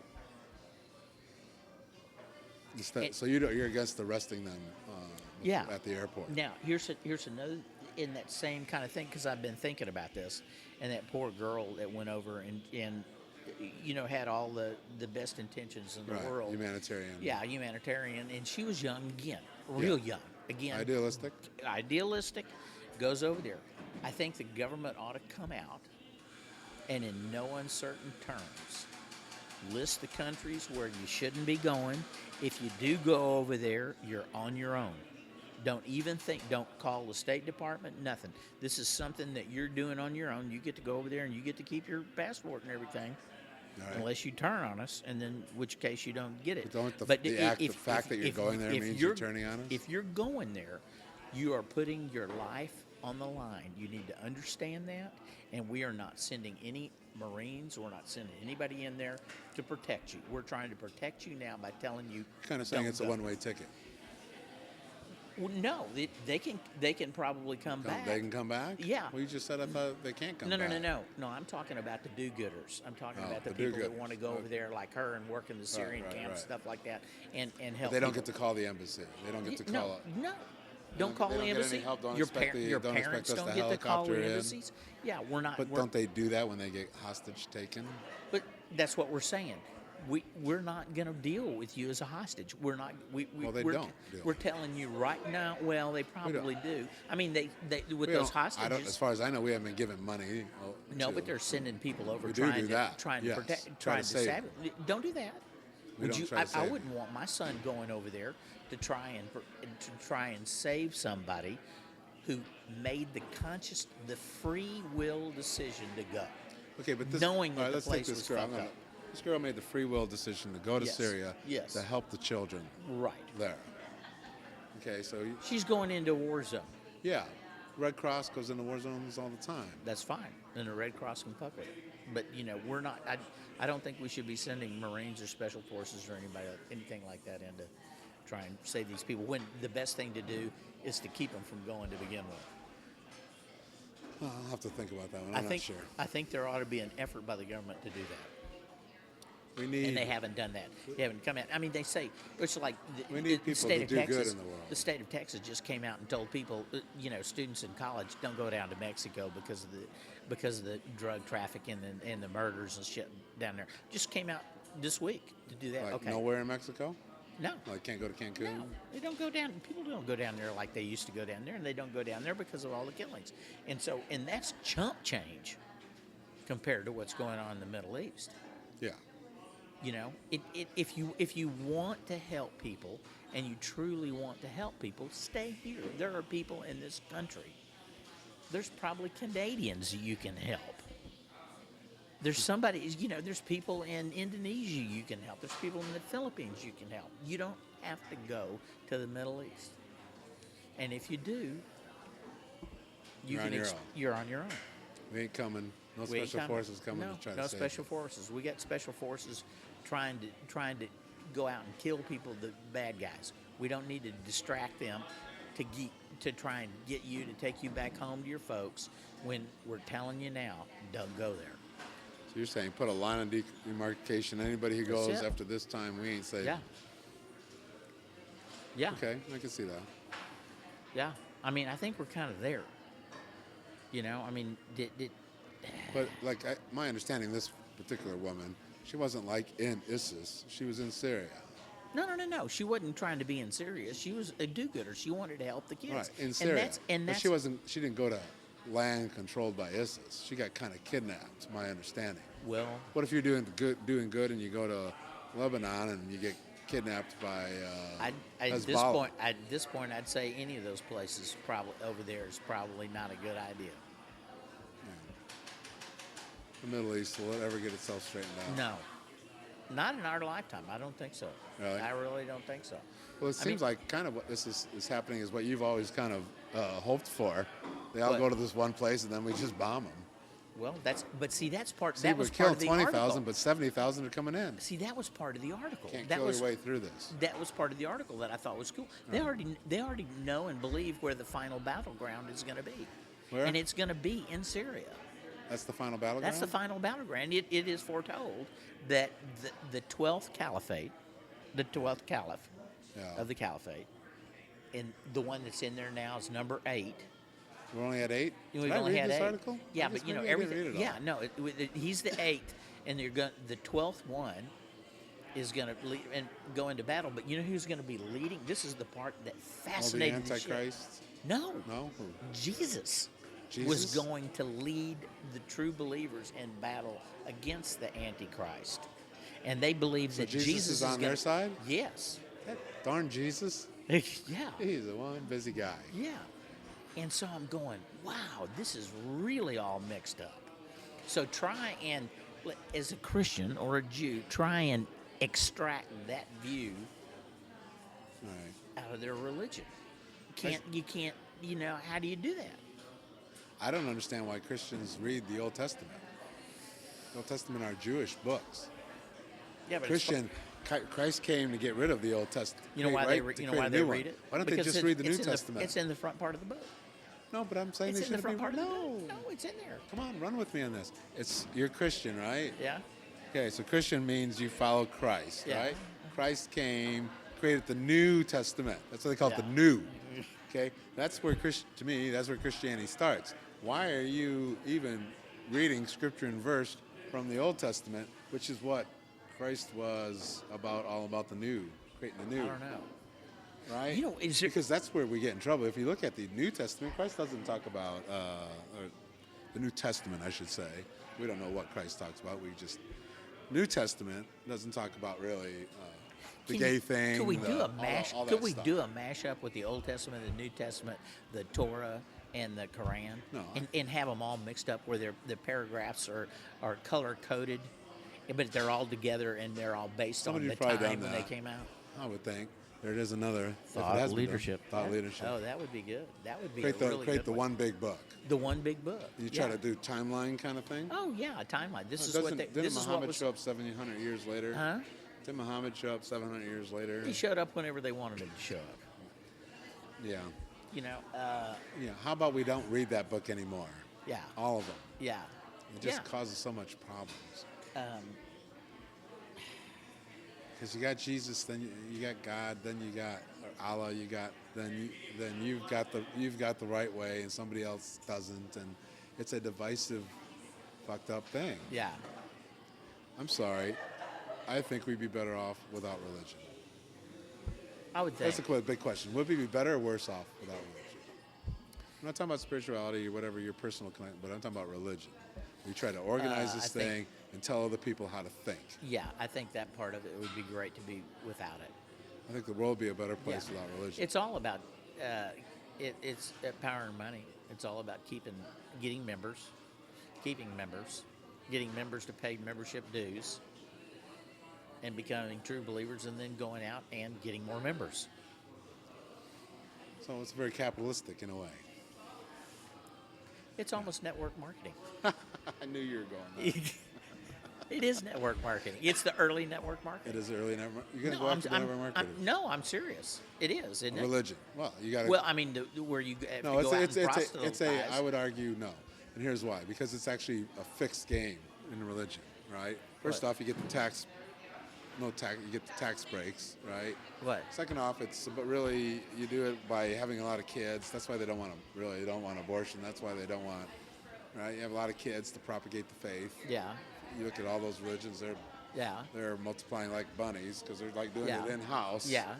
So you're against arresting them Yeah. at the airport. Now, here's another in that same kind of thing, because I've been thinking about this, and that poor girl that went over and had all the best intentions in the Right, world. humanitarian. Yeah, humanitarian, and she was young again, real young again. Idealistic. Goes over there. I think the government ought to come out and, in no uncertain terms, list the countries where you shouldn't be going. If you do go over there, you're on your own. Don't even think, don't call the State Department, nothing. This is something that you're doing on your own. You get to go over there and you get to keep your passport and everything. Right. Unless you turn on us, and then in which case you don't get it. But the fact that you're going there means you're turning on us? If you're going there, you are putting your life on the line. You need to understand that, and we are not sending any Marines. We're not sending anybody in there to protect you. We're trying to protect you now by telling you. Kind of saying don't it's go. a one-way ticket. Well, no, they can probably come back. They can come back? Yeah. Well, you just said I thought they can't come back. No. I'm talking about the do-gooders. I'm talking about the people that want to go over there like her and work in the Syrian camps, stuff like that, and help. But they don't people. get to call the embassy. They don't get to call. No. Don't call the embassy. Your parents don't get to call the embassies. Yeah, we're not. But don't they do that when they get hostage taken? But that's what we're saying. We're not going to deal with you as a hostage. We're not. We're telling you right now. Well, they probably do. I mean, they with those hostages. As far as I know, we haven't been given money. No, but they're sending people over trying to protect, try to save them. Don't do that. I wouldn't want my son going over there to try and save somebody who made the free will decision to go. Okay, but knowing that the place was fucked up. This girl made the free will decision to go to Syria to help the children there. Okay, so she's going into a war zone. Yeah, Red Cross goes into war zones all the time. That's fine, and the Red Cross can fuck with it. But we're not. I don't think we should be sending Marines or Special Forces or anything like that in to try and save these people. When the best thing to do is to keep them from going to begin with. Well, I'll have to think about that one. I'm not sure. I think there ought to be an effort by the government to do that. And they haven't done that. They haven't come out. I mean, they say it's like the state of Texas. Good in the world. The state of Texas just came out and told people, students in college, don't go down to Mexico because of the drug trafficking and the murders and shit down there. Just came out this week to do that. Like nowhere in Mexico? No. Like can't go to Cancun? No, they don't go down. People don't go down there like they used to go down there, and they don't go down there because of all the killings. And that's chump change compared to what's going on in the Middle East. Yeah. If you want to help people and you truly want to help people, stay here. There are people in this country. There's probably Canadians you can help. There's there's people in Indonesia you can help. There's people in the Philippines you can help. You don't have to go to the Middle East. And if you do, you're on your own. We ain't coming. No special forces coming to try to save No special forces. We got special forces trying to go out and kill people, the bad guys. We don't need to distract them to try and get you to take you back home to your folks when we're telling you now, don't go there. So you're saying put a line of demarcation. Anybody who goes after this time, we ain't safe. Yeah. Yeah. Okay, I can see that. Yeah. I mean, I think we're kind of there. I mean, But my understanding, this particular woman, she wasn't like in ISIS. She was in Syria. No. She wasn't trying to be in Syria. She was a do-gooder. She wanted to help the kids. Right, in Syria. And but she didn't go to land controlled by ISIS. She got kind of kidnapped, my understanding. Well, what if you're doing good and you go to Lebanon and you get kidnapped by Hezbollah? At this point, I'd say any of those places probably over there is probably not a good idea. The Middle East, will it ever get itself straightened out? No. Not in our lifetime. I don't think so. Really? I really don't think so. Well, it seems like kind of what this is happening is what you've always kind of hoped for. They all go to this one place and then we just bomb them. Well, that's part. See, that was we part killed of the 20,000, article. but 70,000 are coming in. See, that was part of the article. Can't kill your way through this. That was part of the article that I thought was cool. They already know and believe where the final battleground is going to be, Where? And it's going to be in Syria. That's the final battleground? That's the final battleground. It is foretold that the 12th caliphate, the 12th caliph of the caliphate, and the one that's in there now is number 8. We're only at 8? We've Did I only read had this 8. article? Yeah, I guess but you know maybe I didn't everything. read it all. Yeah, no, he's the 8th, and the 12th one is going to lead and go into battle. But you know who's going to be leading? This is the part that Oh, the fascinated the shit. Antichrist? No, No? Who? Jesus Jesus? was going to lead the true believers in battle against the Antichrist, and they believe So that Jesus is on their side? Yes. That darn Jesus? Yeah. He's a one busy guy. Yeah. And so I'm going, wow, this is really all mixed up. So try and, as a Christian or a Jew, try and extract that view All right. out of their religion. You can't, how do you do that? I don't understand why Christians read the Old Testament. The Old Testament are Jewish books. Yeah, but Christ came to get rid of the Old Testament. you know why they read it? Why don't they Because just read the New Testament? It's in the front part of the book. No, but I'm saying It's they in the shouldn't front be. part of the No, book. No, it's in there. come on, run with me on this. You're Christian, right? Yeah. Okay, so Christian means you follow Christ, Yeah. right? Christ came, created the New Testament. That's what they call it, Yeah. the New. Okay, that's where to me, that's where Christianity starts. Why are you even reading scripture and verse from the Old Testament, which is what Christ was about, all about the new, creating the new. I don't know. Right? You know, is there- because that's where we get in trouble. If you look at the New Testament, Christ doesn't talk about or the New Testament, I should say. We don't know what Christ talks about. New Testament doesn't talk about really the gay thing. Could we do a all mash? that Could we stuff. do a mashup with the Old Testament, the New Testament, the Torah, and the Quran, No. and have them all mixed up where the paragraphs are color coded, but they're all together and they're all based Somebody's on the probably time done when they that. came out. I would think. There it is another. if it Thought has been done, leadership. Thought leadership. Oh, that would be good. That would be create a the, really create good the one. one big book. The one big book. You try Yeah. to do timeline kind of thing? Oh yeah, a timeline. This is Doesn't- what they. Didn't This is what Muhammad was. show up 700 years later? Huh? Didn't Muhammad show up 700 years later? He showed up whenever they wanted him to show up. Yeah. You know. Yeah. How about we don't read that book anymore? Yeah. All of them. Yeah. It just Yeah. causes so much problems. Um, Because you got Jesus, then you got God, then you got Allah, then you've got the right way, and somebody else doesn't, and it's a divisive, fucked up thing. yeah. I'm sorry. I think we'd be better off without religion. I would think. That's a big question. Would we be better or worse off without religion? I'm not talking about spirituality or whatever your personal connection, but I'm talking about religion. We try to organize this I think- thing and tell other people how to think. Yeah, I think that part of it would be great to be without it. I think the world would be a better place Yeah. without religion. It's all about it's power and money. It's all about getting members, getting members to pay membership dues, and becoming true believers, and then going out and getting more members. So it's very capitalistic in a way. It's almost network marketing. I knew you were going there. It is network marketing. It's the early network marketing. It is early network. You're going to go after the network marketers. No, I'm serious. It is, isn't it? Religion. Well, you got to. Well, I mean, where you have no, to go out and it's a. proselytize. I would argue no, and here's why. Because it's actually a fixed game in religion, right? First What? off, you get the tax. No tax. You get the tax breaks, right? What? Second off, but really you do it by having a lot of kids. That's why they don't want to. Really, they don't want abortion. That's why they don't want. Right? You have a lot of kids to propagate the faith. Yeah. You look at all those religions. Yeah. They're multiplying like bunnies because they're like doing Yeah. it in house. Yeah.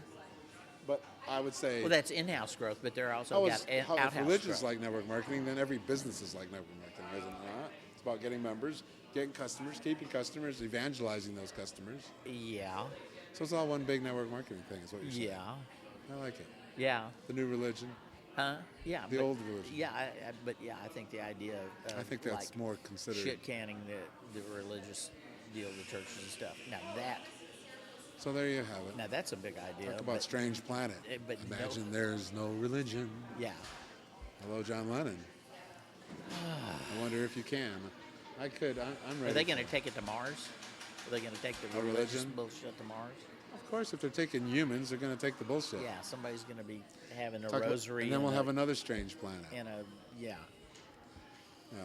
But I would say. Well, that's in-house growth, but they're also How got if outhouse religion is growth. like network marketing, then every business is like network marketing, isn't it? Not? It's about getting members, getting customers, keeping customers, evangelizing those customers. Yeah. So it's all one big network marketing thing, is what you're saying. Yeah. I like it. Yeah. The new religion. Huh? Yeah. The old religion. Yeah, I think the idea of I think that's like more considered. shit canning the religious deal, the churches and stuff. So there you have it. Now that's a big idea. Talk about but- strange planet. but no- Imagine there's no religion. Yeah. Hello, John Lennon. I wonder if you can. I could. I'm ready. Are they for going it. to take it to Mars? Are they going to take the A religious religion? bullshit to Mars? Of course, if they're taking humans, they're going to take the bullshit. Yeah, somebody's going to be having a Talk about- rosary. and then we'll and have another strange planet. and a yeah. Yeah.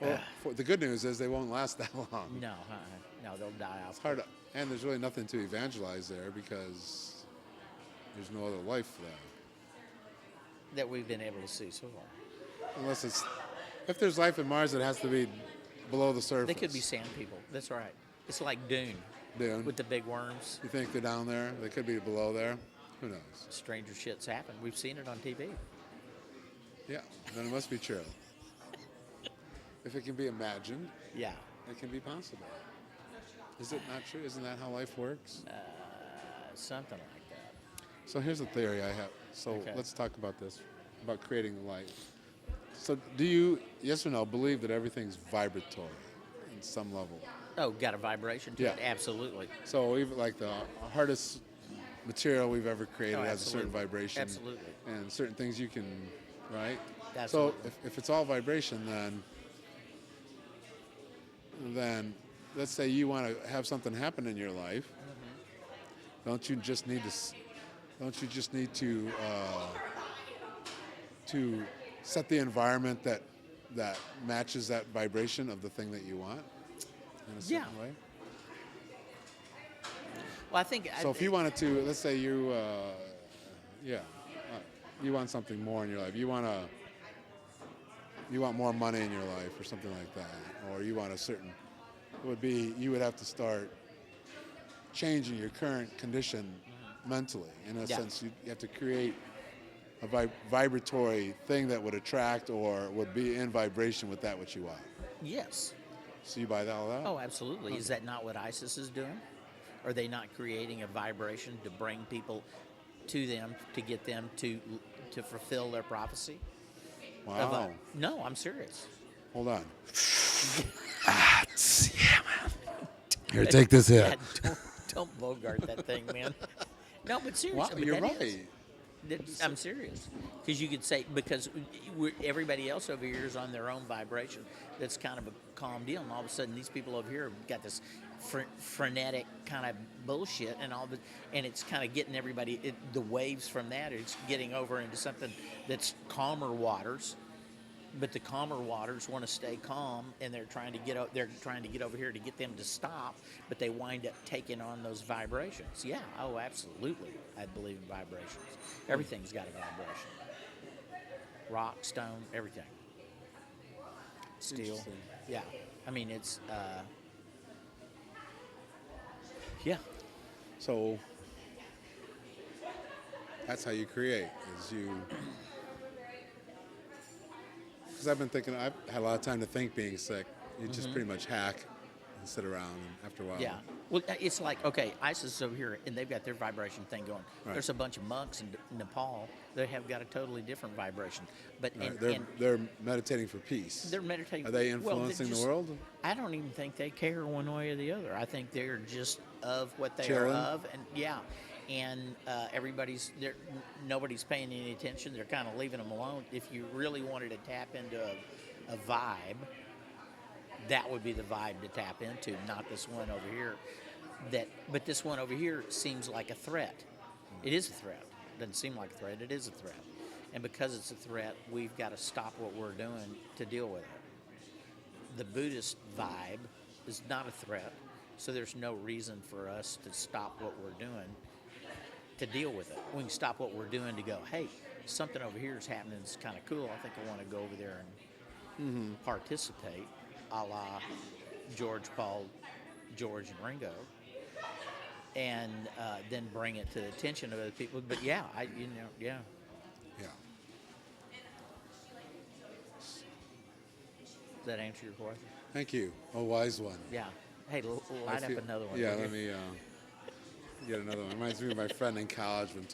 Well, the good news is they won't last that long. No, no, they'll die off. It's hard, and there's really nothing to evangelize there because there's no other life there. That we've been able to see so far. Unless if there's life in Mars, it has to be below the surface. They could be sand people. That's right. It's like Dune. Dune. With the big worms. You think they're down there? They could be below there. Who knows? Stranger shit's happened. We've seen it on TV. Yeah, then it must be true. If it can be imagined, Yeah. it can be possible. Is it not true? Isn't that how life works? Something like that. So here's a theory I have. So Okay. let's talk about this, about creating the light. So do you, yes or no, believe that everything's vibratory in some level? Oh, got a vibration to Yeah. it? Absolutely. So even like the hardest material we've ever created Oh, has a certain absolutely. vibration. Absolutely. And certain things you can, right? Absolutely. So if it's all vibration, then let's say you want to have something happen in your life. Mm-hmm. Don't you just need to set the environment that matches that vibration of the thing that you want in a certain way? Well, I think. So if you wanted to, let's say you want something more in your life. You want more money in your life or something like that, or you want you would have to start changing your current condition mentally. In a sense, you have to create a vibratory thing that would attract or would be in vibration with that which you want. Yes. So you buy all that? Oh, absolutely. Is that not what ISIS is doing? Are they not creating a vibration to bring people to them to get them to fulfill their prophecy? Wow. No, I'm serious. Hold on. Here, take this hit. Yeah, don't bogart that thing, man. No, but seriously, Wow, but you're that right. I'm serious. Because you could say, because everybody else over here is on their own vibration. That's kind of a calm deal. And all of a sudden, these people over here have got this frenetic kind of bullshit and it's kind of getting everybody, the waves from that, it's getting over into something that's calmer waters. But the calmer waters want to stay calm, and they're trying to get over here to get them to stop, but they wind up taking on those vibrations. Yeah, oh, absolutely. I believe in vibrations. Everything's got a vibration. Rock, stone, everything. Steel. Interesting. Yeah. I mean, it's, yeah. So that's how you create, because I've been thinking, I've had a lot of time to think being sick. You just pretty much hack and sit around, and after a while. Yeah. Well, it's like, okay, ISIS is over here, and they've got their vibration thing going. Right. There's a bunch of monks in Nepal that have got a totally different vibration. But Right. They're meditating for peace. they're meditating. Are they well, influencing just- the world? I don't even think they care one way or the other. I think they're just of what they Chilling? are of, and yeah. And nobody's paying any attention. They're kind of leaving them alone. If you really wanted to tap into a vibe, that would be the vibe to tap into, not this one over here. But this one over here seems like a threat. It is a threat. It doesn't seem like a threat. It is a threat. And because it's a threat, we've got to stop what we're doing to deal with it. The Buddhist vibe is not a threat, so there's no reason for us to stop what we're doing to deal with it. We can stop what we're doing to go, hey, something over here is happening that's kind of cool. I think I want to go over there and participate, a la George, Paul, George, and Ringo, and then bring it to the attention of other people. But yeah, yeah. Yeah. Does that answer your question? Thank you. A wise one. Yeah. Hey, light up another one. Yeah, will you? let me get another one. Reminds me of my friend in college when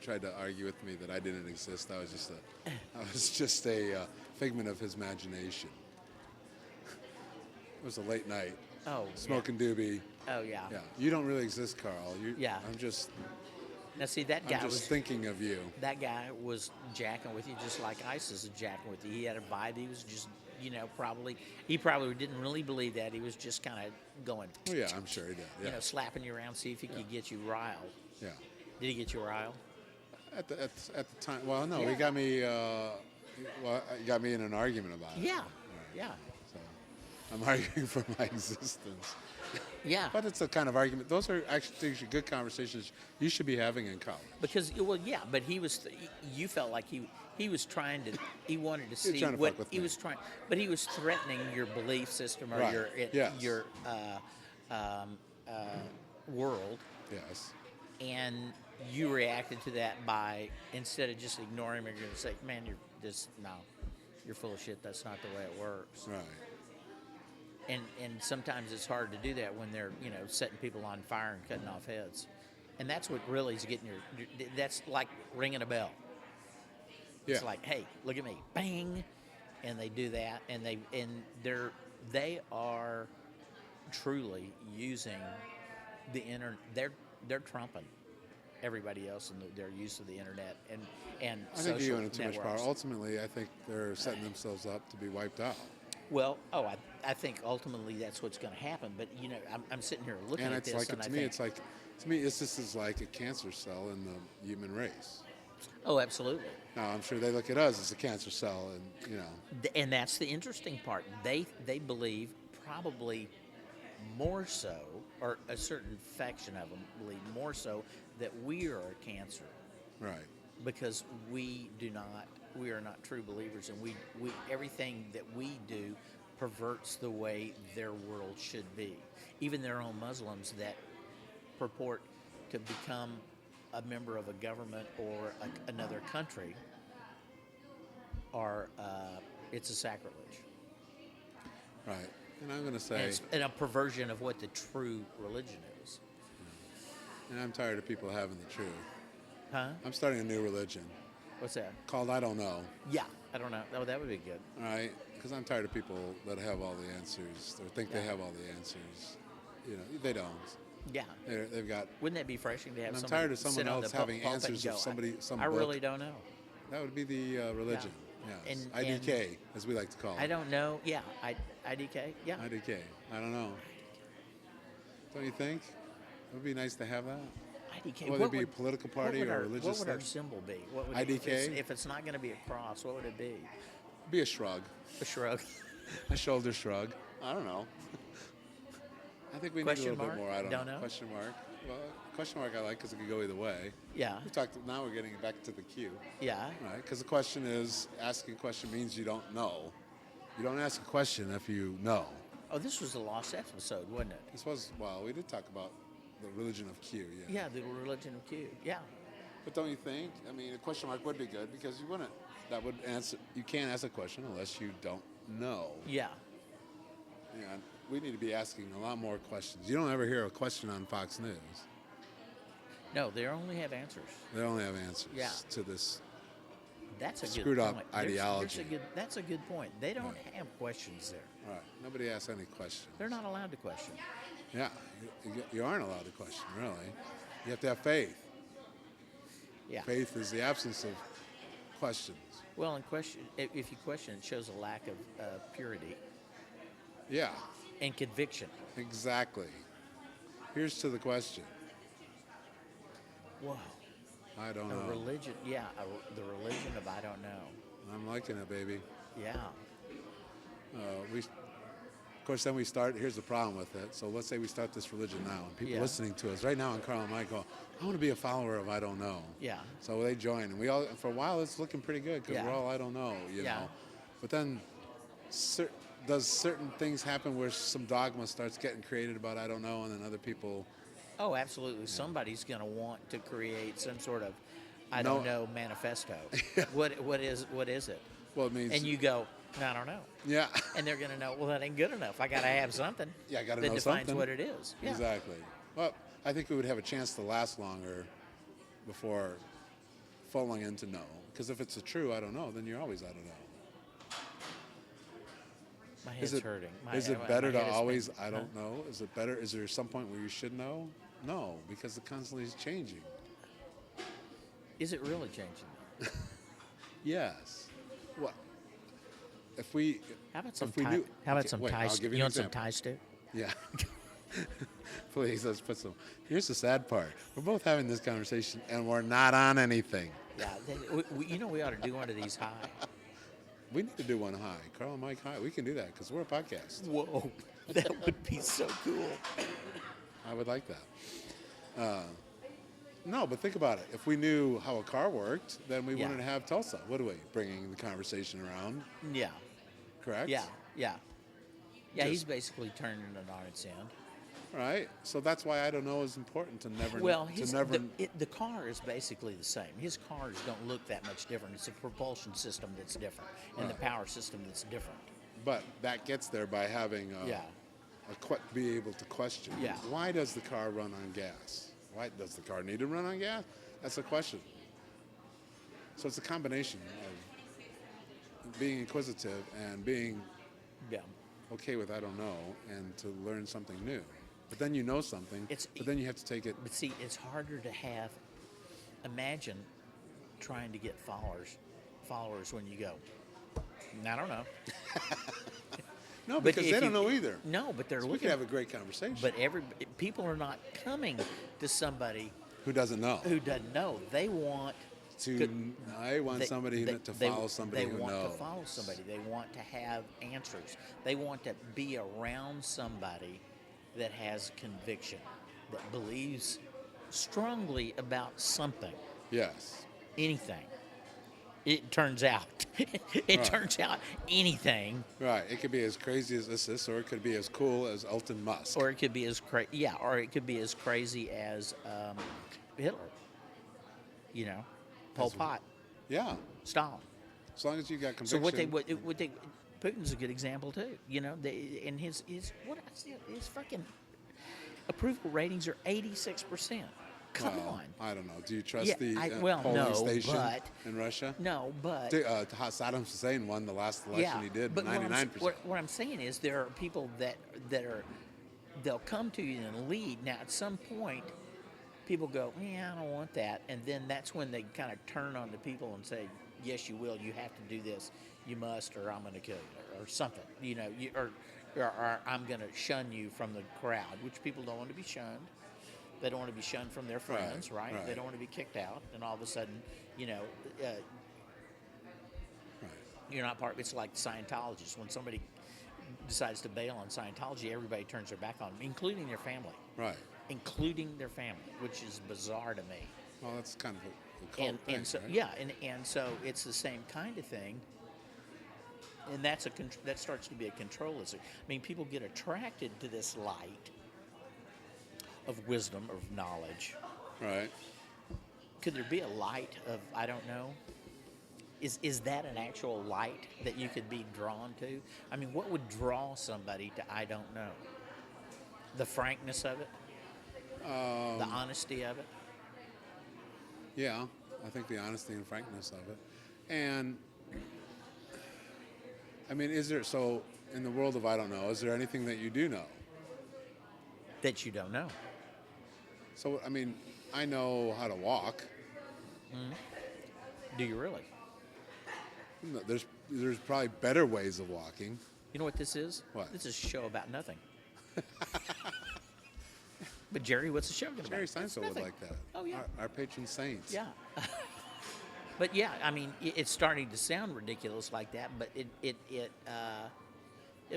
tried to argue with me that I didn't exist. I was just a figment of his imagination. It was a late night. Oh, Smoking doobie. Oh, yeah. Yeah. You don't really exist, Carl. Yeah. I'm just Now, see, that guy was thinking of you. that guy was jacking with you just like ISIS is jacking with you. He had a vibe. He was just, he probably didn't really believe that. He was just kind of going, Oh, yeah, I'm sure he did. Yeah. slapping you around, see if he could get you riled. Yeah. Did he get you riled? At the time, well, no, Yeah. he got me. He got me in an argument about it. Yeah. Right. Yeah. So. I'm arguing for my existence. Yeah. But it's a kind of argument. Those are actually good conversations you should be having in college. Because well, yeah, but you felt like he was trying to, he wanted to see trying to what fuck with he me. was trying, but he was threatening your belief system or Right. Yes. your world, Yes. and you reacted to that by, instead of just ignoring him, you're going to say, man, you're full of shit. That's not the way it works. Right. And sometimes it's hard to do that when they're setting people on fire and cutting off heads, and that's what really is getting that's like ringing a bell. It's Yeah. like, hey, look at me, bang, and they do that, and they are truly using the internet. They're trumping everybody else in their use of the internet and I think social you're giving too much power. networks. Ultimately, I think they're setting themselves up to be wiped out. Well, I think ultimately that's what's going to happen. But I'm sitting here looking And at it's this, like and to me, this is like a cancer cell in the human race. oh, absolutely. Now, I'm sure they look at us as a cancer cell, and And that's the interesting part. They believe probably more so, or a certain faction of them believe more so that we are a cancer right. because we are not true believers, and we everything that we do perverts the way their world should be. Even their own Muslims that purport to become a member of a government or another country are it's a sacrilege. Right. And I'm going to And say, it's a perversion of what the true religion is. and I'm tired of people having the truth. Huh? I'm starting a new religion What's that? called I Don't Know. Yeah, I don't know. Oh, that would be good. All right, because I'm tired of people that have all the answers or think they have all the answers. They don't. Yeah. They've got. Wouldn't that be refreshing to have I'm somebody tired of someone sit on else the having pulpit answers and of go, some I book. really don't know. That would be the religion. Yes. And- IDK, as we like to call it. I don't know. Yeah, IDK. Yeah. IDK. I don't know. Don't you think? It would be nice to have that. IDK. Whether it be a political party or a religious What would our thing. symbol be? What would IDK? If it's not going to be a cross, what would it be? Be a shrug, A shrug. a shoulder shrug. I don't know. I think we Question need a little mark? bit more. I don't Don't know. know? Question mark. Well, question mark I like because it could go either way. Yeah. We talked. Now we're getting back to the cue, Yeah. right? Because the question is, asking a question means you don't know. You don't ask a question if you know. Oh, this was the lost episode, wasn't it? This was, well, we did talk about the religion of Q, yeah. Yeah, the religion of Q. Yeah. But don't you think? I mean, a question mark would be good because you wouldn't. That would answer. You can't ask a question unless you don't know. Yeah. Yeah, we need to be asking a lot more questions. You don't ever hear a question on Fox News. No, they only have answers. They only have answers Yeah. to this. That's a Screwed good up point. ideology. That's a good point. They don't have questions there. All right, nobody asks any questions. They're not allowed to question. Yeah, you aren't allowed to question, really. You have to have faith. Yeah. Faith is the absence of questions. Well, if you question, it shows a lack of purity Yeah, and conviction. exactly. Here's to the question. Whoa. I don't A know. religion, yeah, the religion of I don't know. I'm liking it, baby. Yeah. Of course, then we start. Here's the problem with it. So let's say we start this religion now, and people Yeah. listening to us right now, and Carl and Mike go, "I want to be a follower of I don't know." Yeah. So they join, and we all, for a while, it's looking pretty good because Yeah. we're all I don't know, you Yeah. know. But then, does certain things happen where some dogma starts getting created about I don't know, and then other people, Oh, absolutely. Somebody's going to want to create some sort of I don't know manifesto. What is it? well, it means, And you go, I don't know. yeah, And they're going to know, well, that ain't good enough. I got to have something. yeah, I got to that know defines something. what it is. Yeah. Exactly. Well, I think we would have a chance to last longer before falling into no. Because if it's a true I don't know, then you're always I don't know. My head's hurting. Is My it better to head is always pain- I don't know? Is it better? Is there some point where you should know? No, because it constantly is changing. Is it really changing? Yes. What? If we How about some if we Thai? knew, How about okay, some wait, Thai? I'll give You an want some example. Thai stew? Yeah. Please, let's put some. Here's the sad part. We're both having this conversation and we're not on anything. Yeah. We ought to do one of these high. We need to do one high. Carl and Mike high. We can do that because we're a podcast. Whoa, that would be so cool. I would like that. No, but think about it. If we knew how a car worked, then we Yeah. wouldn't have Tulsa, would we? Bringing the conversation around, Yeah, correct? yeah. Yeah, he's Just- basically turning it on its end. Right. So that's why I don't know is important to never. Well, to never. the car is basically the same. His cars don't look that much different. It's a propulsion system that's different, and the Right. power system that's different. But that gets there by having Yeah. be able to question. Yeah. Why does the car run on gas? Why does the car need to run on gas? That's a question. So it's a combination of being inquisitive and being Yeah. okay with I don't know and to learn something new. But then you know something. But then you have to take it. But see, it's harder to have. Imagine trying to get followers when you go. I don't know. No, But because if they don't you- know either. No, but they're So we looking. could have a great conversation. But people are not coming to somebody who doesn't know? who doesn't know. They want I want somebody to follow somebody they who want knows. to follow somebody. They want to have answers. They want to be around somebody that has conviction, that believes strongly about something, Yes. anything. It turns out. It turns out anything, Right. It could be as crazy as this, or it could be as cool as Elon Musk. or it could be as or it could be as crazy as Hitler. You know, Pol Pot, Yeah. Stalin. As long as you got So conviction. what they Putin's a good example too. You know, and his fucking approval ratings are 86%. Come Well, on. I don't know. Do you trust Yeah, the polling no, station but in Russia? no, but Saddam Hussein won the last election he did, but 99%. what I'm saying is there are people that are they'll come to you and lead. Now at some point, people go, yeah, I don't want that, and then that's when they kind of turn on the people and say, yes, you will. You have to do this. You must, or I'm going to kill you, or something. You know, or I'm going to shun you from the crowd, which people don't want to be shunned. They don't want to be shunned from their friends, right? They don't want to be kicked out, and all of a sudden, you know, you're not part. It's like Scientologists. When somebody decides to bail on Scientology, everybody turns their back on them, including their family. Right. Including their family, which is bizarre to me. Well, that's kind of a cult thing, And so right? yeah, and so it's the same kind of thing. And that starts to be a controlism. I mean, people get attracted to this light of wisdom, of knowledge. Right. Could there be a light of I don't know? Is that an actual light that you could be drawn to? I mean, what would draw somebody to I don't know? The frankness of it, the honesty of it. Yeah, I think the honesty and frankness of it. And, I mean, so in the world of I don't know, is there anything that you do know? That you don't know. So, I mean, I know how to walk. Do you really? No, there's probably better ways of walking. You know what this is? What? This is a show about nothing. But Jerry, what's the show going to be? Jerry It's Seinfeld would nothing. like that. Oh, yeah. Our patron saints. Yeah. But yeah, I mean, it's starting to sound ridiculous like that, but it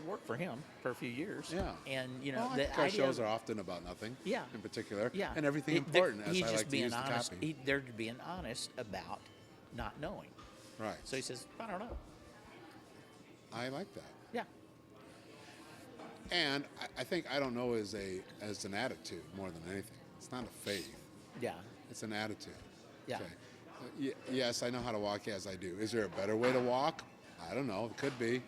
worked for him for a few years. Yeah. And you know, Well, I the think our idea shows of- are often about nothing. Yeah. In particular. yeah, And everything It- important, as he's I just like to being use the honest. copy. They're being honest about not knowing. Right. So he says, I don't know. I like that. Yeah. And I think I don't know as an attitude more than anything. It's not a faith. Yeah. It's an attitude. Yeah. Yes, I know how to walk. Yes, I do. Is there a better way to walk? I I It could be.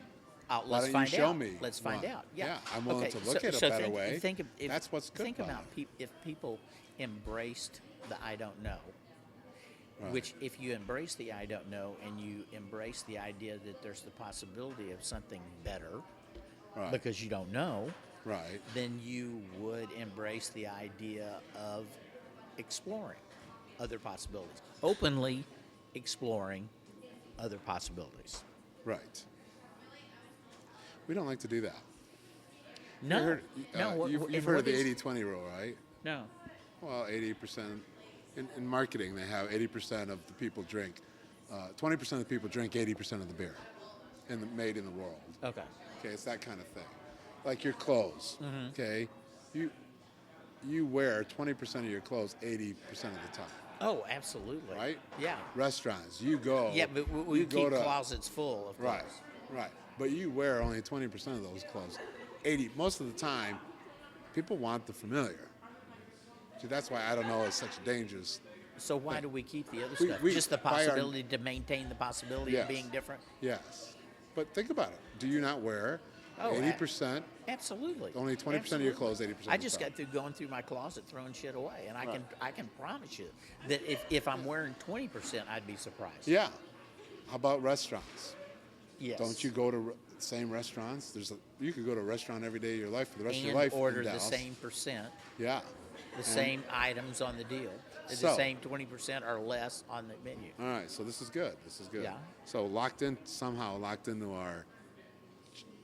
Why Let's don't find you show out. me Let's find one? out. Yeah. I'm willing to look so, at a so better think, way. Think of, if, That's what's good Think about about it. if people embraced the I don't know. Right. Which, if you embrace the I don't know and you embrace the idea that there's the possibility of something better Right. because you don't know, Right. then you would embrace the idea of exploring other possibilities, openly exploring other possibilities. Right. We don't like to do that. No, You heard, no. you've heard of the 80-20 rule, right? No. Well, 80%. In marketing, they have 80% of the people drink. 20% of the people drink 80% of the beer. made in the world. Okay. Okay, it's that kind of thing. Like your clothes. Mm-hmm. Okay, you wear 20% of your clothes 80% of the time. Oh, absolutely. Right? Yeah. Restaurants, you go. Yeah, but we you keep go to, closets full of clothes. Right. But you wear only 20% of those clothes. 80. Most of the time, people want the familiar. See, that's why I don't know is such a dangerous. So why do we keep the other We- stuff? we- Just the by our- possibility to maintain the possibility Yes. of being different? Yes. But think about it. Do you not wear Oh, 80%? Absolutely. Only 20% of your clothes, 80% I of the just time. got through going through my closet throwing shit away, and Right. I can promise you that if I'm wearing 20%, I'd be surprised. Yeah. How about restaurants? Yes. Don't you go to the same restaurants? You could go to a restaurant every day of your life for the rest of and your life. order in the Dallas. same percent, Yeah. the same items on the deal, the So- same 20% or less on the menu. All right. So this is good. Yeah. So somehow locked into our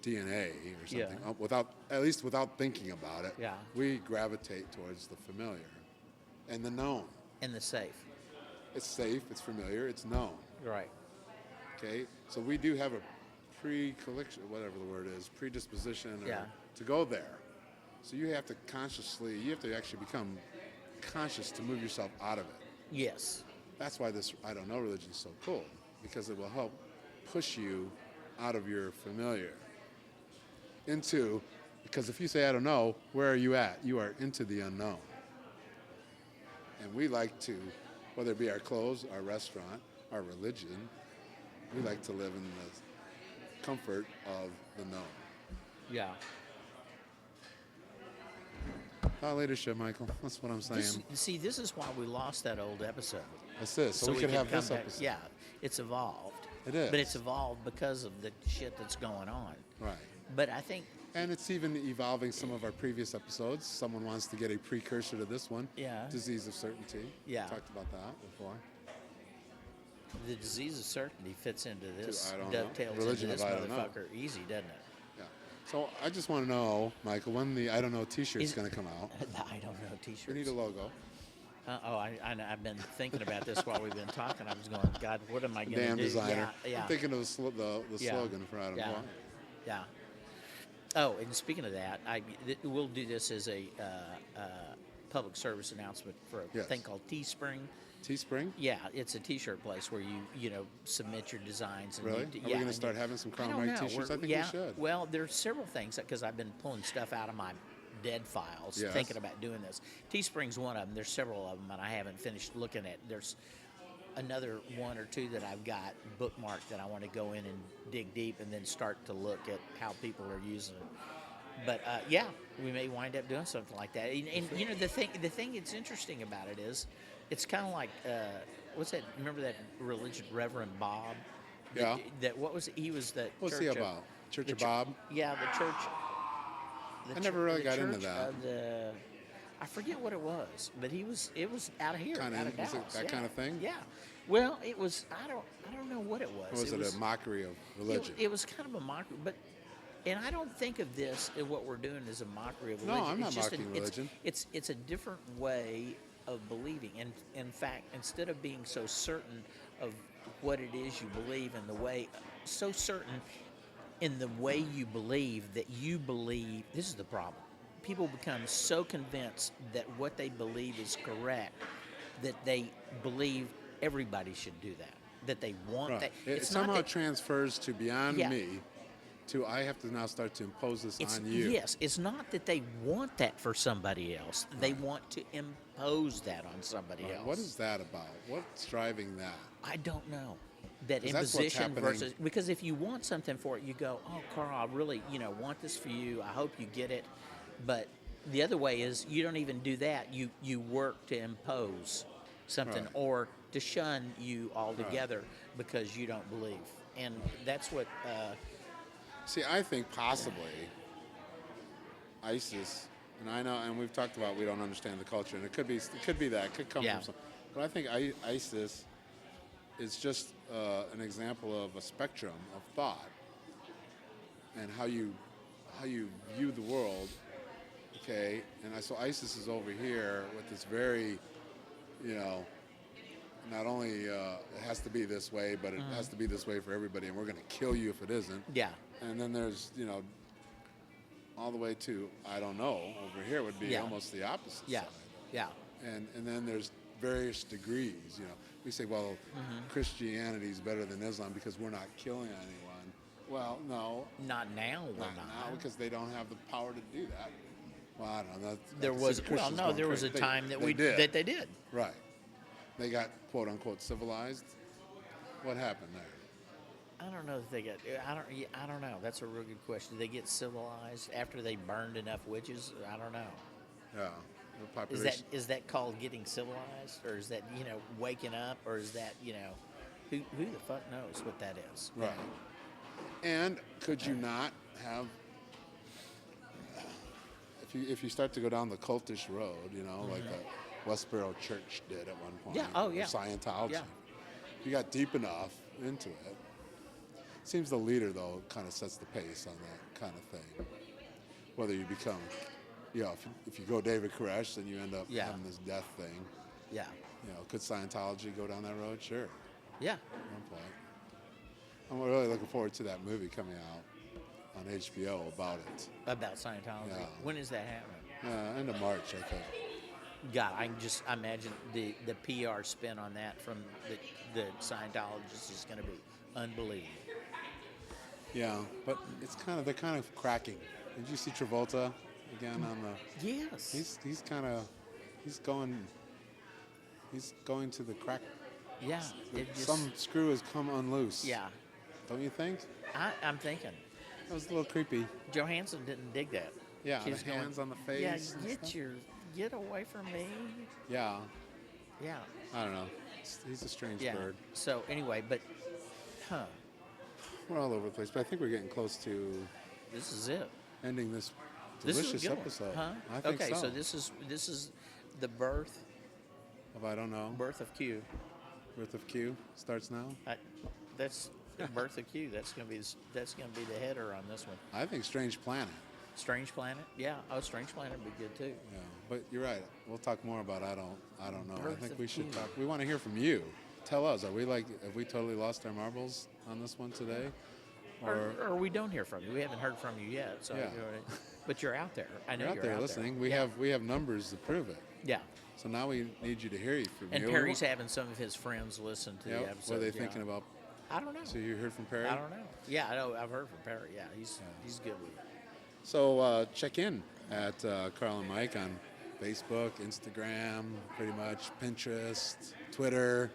DNA or something. Yeah. Without thinking about it. Yeah. We gravitate towards the familiar and the known. And the safe. It's safe. It's familiar. It's known. Right. Okay, so we do have a pre-collection, whatever the word is, predisposition Yeah. to go there. So you have to actually become conscious to move yourself out of it. Yes. That's why this I don't know religion is so cool, because it will help push you out of your familiar because if you say I don't know, where are you at? You are into the unknown. And we like to, whether it be our clothes, our restaurant, our religion, we like to live in the comfort of the known. Yeah. Thought leadership, Michael. That's what I'm saying. This is why we lost that old episode. That's this. So we could have this come back. episode. Yeah, it's evolved. It is. But it's evolved because of the shit that's going on. Right. But I think, And it's even evolving some of our previous episodes. Someone wants to get a precursor to this one. Yeah. Disease of certainty. Yeah. We talked about that before. the disease of certainty fits into this, I don't know. dovetails Religion into of this I don't know. motherfucker easy, doesn't it? Yeah. So I just want to know, Michael, when the I don't know T-shirt's Is- going to come out. I don't know t-shirts. We need a logo. I've been thinking about this while we've been talking. I was going, God, what am I going to Damn do? designer. Yeah. I'm thinking of the Yeah. slogan for I don't Yeah. know. Yeah. Oh, and speaking of that, we'll do this as a public service announcement for a Yes. thing called Teespring. Teespring? Yeah, it's a T-shirt place where you submit your designs. And Really? You, Are we yeah, going to and start you- having some I Crown don't Mike know. T-shirts? I think yeah, we should. Well, there's several things because I've been pulling stuff out of my dead files, Yes. thinking about doing this. Teespring's one of them. There's several of them, and I haven't finished looking at. There's another one or two that I've got bookmarked that I want to go in and dig deep and then start to look at how people are using it. But yeah, we may wind up doing something like that. And the thing that's interesting about it is, it's kind of like what's that? Remember that religion Reverend Bob? Yeah. That what was he was the What's church he of- about? Church the of chur- Bob? Yeah, the church. I never really the got into church that. of I forget what it was, but it was out of here, Kinda, out of was it Dallas. that yeah. kind of thing? Yeah. Well, it was. I don't know what it was. Or was it a mockery of religion? It was kind of a mockery, but. And I don't think of this and what we're doing as a mockery of No, religion. I'm not It's just mocking religion. It's a different way of believing. And in fact, instead of being so certain of what it is you believe and the way, so certain in the way you believe that you believe, this is the problem. People become so convinced that what they believe is correct that they believe everybody should do that. That they want Right. that. It It's not somehow that, transfers to beyond Yeah. me to I have to now start to impose this It's, on you. Yes, it's not that they want that for somebody else. They want to impose that on somebody Right. else. What is that about? What's driving that? I don't know. That 'Cause that's what's imposition happening. versus because if you want something for it, you go, "Oh, Carl, I really, want this for you. I hope you get it." But the other way is you don't even do that. You work to impose something Right. or to shun you altogether because you don't believe, and that's what. See, I think possibly ISIS, and I know, and we've talked about we don't understand the culture, and it could be that, it could come Yeah. from some. But I think ISIS is just an example of a spectrum of thought and how you view the world. Okay, and so ISIS is over here with this very, not only it has to be this way, but it has to be this way for everybody, and we're going to kill you if it isn't. Yeah. And then there's, all the way to, I don't know, over here would be almost the opposite Yeah. side. Yeah. And then there's various degrees, We say, well, Christianity is better than Islam because we're not killing anyone. Well, no. Not now. We're Not now not. because they don't have the power to do that. Well, I don't know. There was there was a time that that they did. Right. They got quote unquote civilized. What happened there? I don't know if they got. I don't know. That's a real good question. Did they get civilized after they burned enough witches? I don't know. Yeah. The population. Is that called getting civilized, or is that waking up, or is that who the fuck knows what that is? Right. And could you not have? If you start to go down the cultish road, like the Westboro Church did at one point. Yeah. Oh, yeah. Or Scientology. Yeah. You got deep enough into it. Seems the leader, though, kind of sets the pace on that kind of thing. Whether you become, if you go David Koresh, then you end up having this death thing. Yeah. Could Scientology go down that road? Sure. Yeah. One point. I'm really looking forward to that movie coming out on HBO about it. About Scientology. Yeah. When is that happening? End of March, I think. God, I can just imagine the PR spin on that from the Scientologists is going to be unbelievable. Yeah, but they're kind of cracking. Did you see Travolta again on the? Yes. He's going to the crack. Yeah. Some screw has come unloose. Yeah. Don't you think? I'm thinking. That was a little creepy. Johansson didn't dig that. Yeah, She the was hands on the face. Yeah, get away from me. Yeah. Yeah. I don't know. He's a strange bird. So anyway, but we're all over the place, but I think we're getting close to this is it. ending this This is delicious a good episode. one. Huh? I think okay, so. so this is the birth Of I don't know. of Q. Birth of Q starts now. That's the birth of Q. That's gonna be the header on this one. I think Strange Planet. Strange Planet. Yeah. Oh, Strange Planet would be good too. Yeah, but you're right. We'll talk more about I don't know. Birth I think of we should Q. talk. We want to hear from you. Tell us. Have we totally lost our marbles on this one today? Or we don't hear from you. We haven't heard from you yet. So, Yeah. But you're out there. I know You're out there listening. We have numbers to prove it. Yeah. So now we need you to hear from And you. Perry's having some of his friends listen to the episode. What are they thinking about? I don't know. So you heard from Perry? I don't know. Yeah, I know. I've heard from Perry. Yeah, he's good with it. So check in at Carl and Mike on Facebook, Instagram, pretty much, Pinterest, Twitter,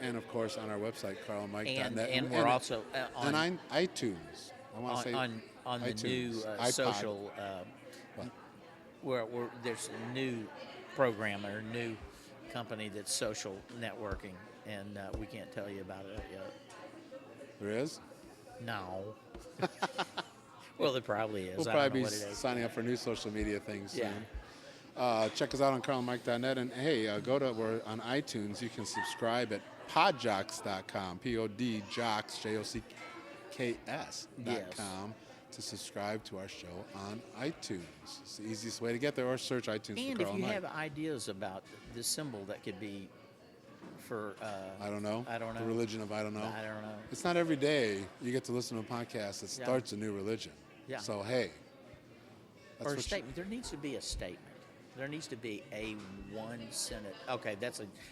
and of course on our website, carlandmike.net. And we're also on iTunes. I want to say on the iTunes, new iPod. social where there's a new program or new company that's social networking, and we can't tell you about it yet. There is? No. Well, there probably is. We'll I don't probably know be what it is. signing up for new social media things soon. Yeah. Check us out on carlandmike.net. And hey, we're on iTunes. You can subscribe at podjocks.com, P-O-D, jocks, J-O-C-K-S.com to subscribe to our show on iTunes. It's the easiest way to get there, or search iTunes And for if Carl you and have Mike. ideas about the symbol that could be for I don't know. I don't know. The religion of I don't know. I don't know. It's not every day you get to listen to a podcast that starts a new religion. Yeah. So, hey. Or a statement. There needs to be a statement. There needs to be a one sentence. Okay,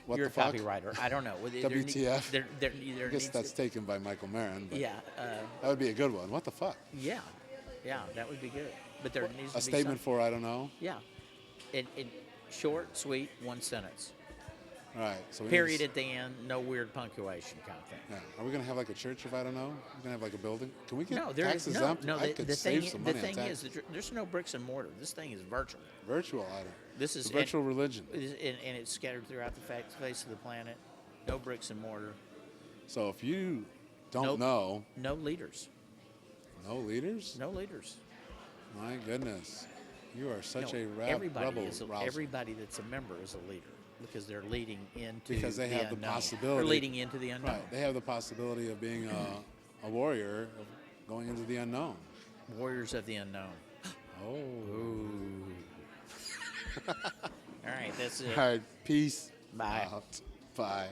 What you're a the fuck? copywriter. I don't know. WTF? There I guess that's taken by Michael Marin. But yeah. that would be a good one. What the fuck? Yeah, that would be good. But there needs to A be statement for I don't know? Yeah, it short, sweet, one sentence. All right. So we Period need at the end. No weird punctuation kind of thing. yeah. Are we going to have like a church of I don't know? We're going to have like a building? Can we get No, there tax is exempt? no. I could save some money the on thing is, taxes. that there's no bricks and mortar. This thing is virtual. Virtual I don't This is a virtual religion. and it's scattered throughout the face of the planet. No bricks and mortar. So if you don't Nope. know, No leaders. no leaders? No leaders. My goodness. You are such No, a everybody rebel. everybody that's a member is a leader because they're leading into Because they have the unknown. possibility. They're leading into the unknown. Right. They have the possibility of being a warrior, of going into the unknown. Warriors of the unknown. Oh. All right, that's it. All right. Peace. Bye. Out. Bye.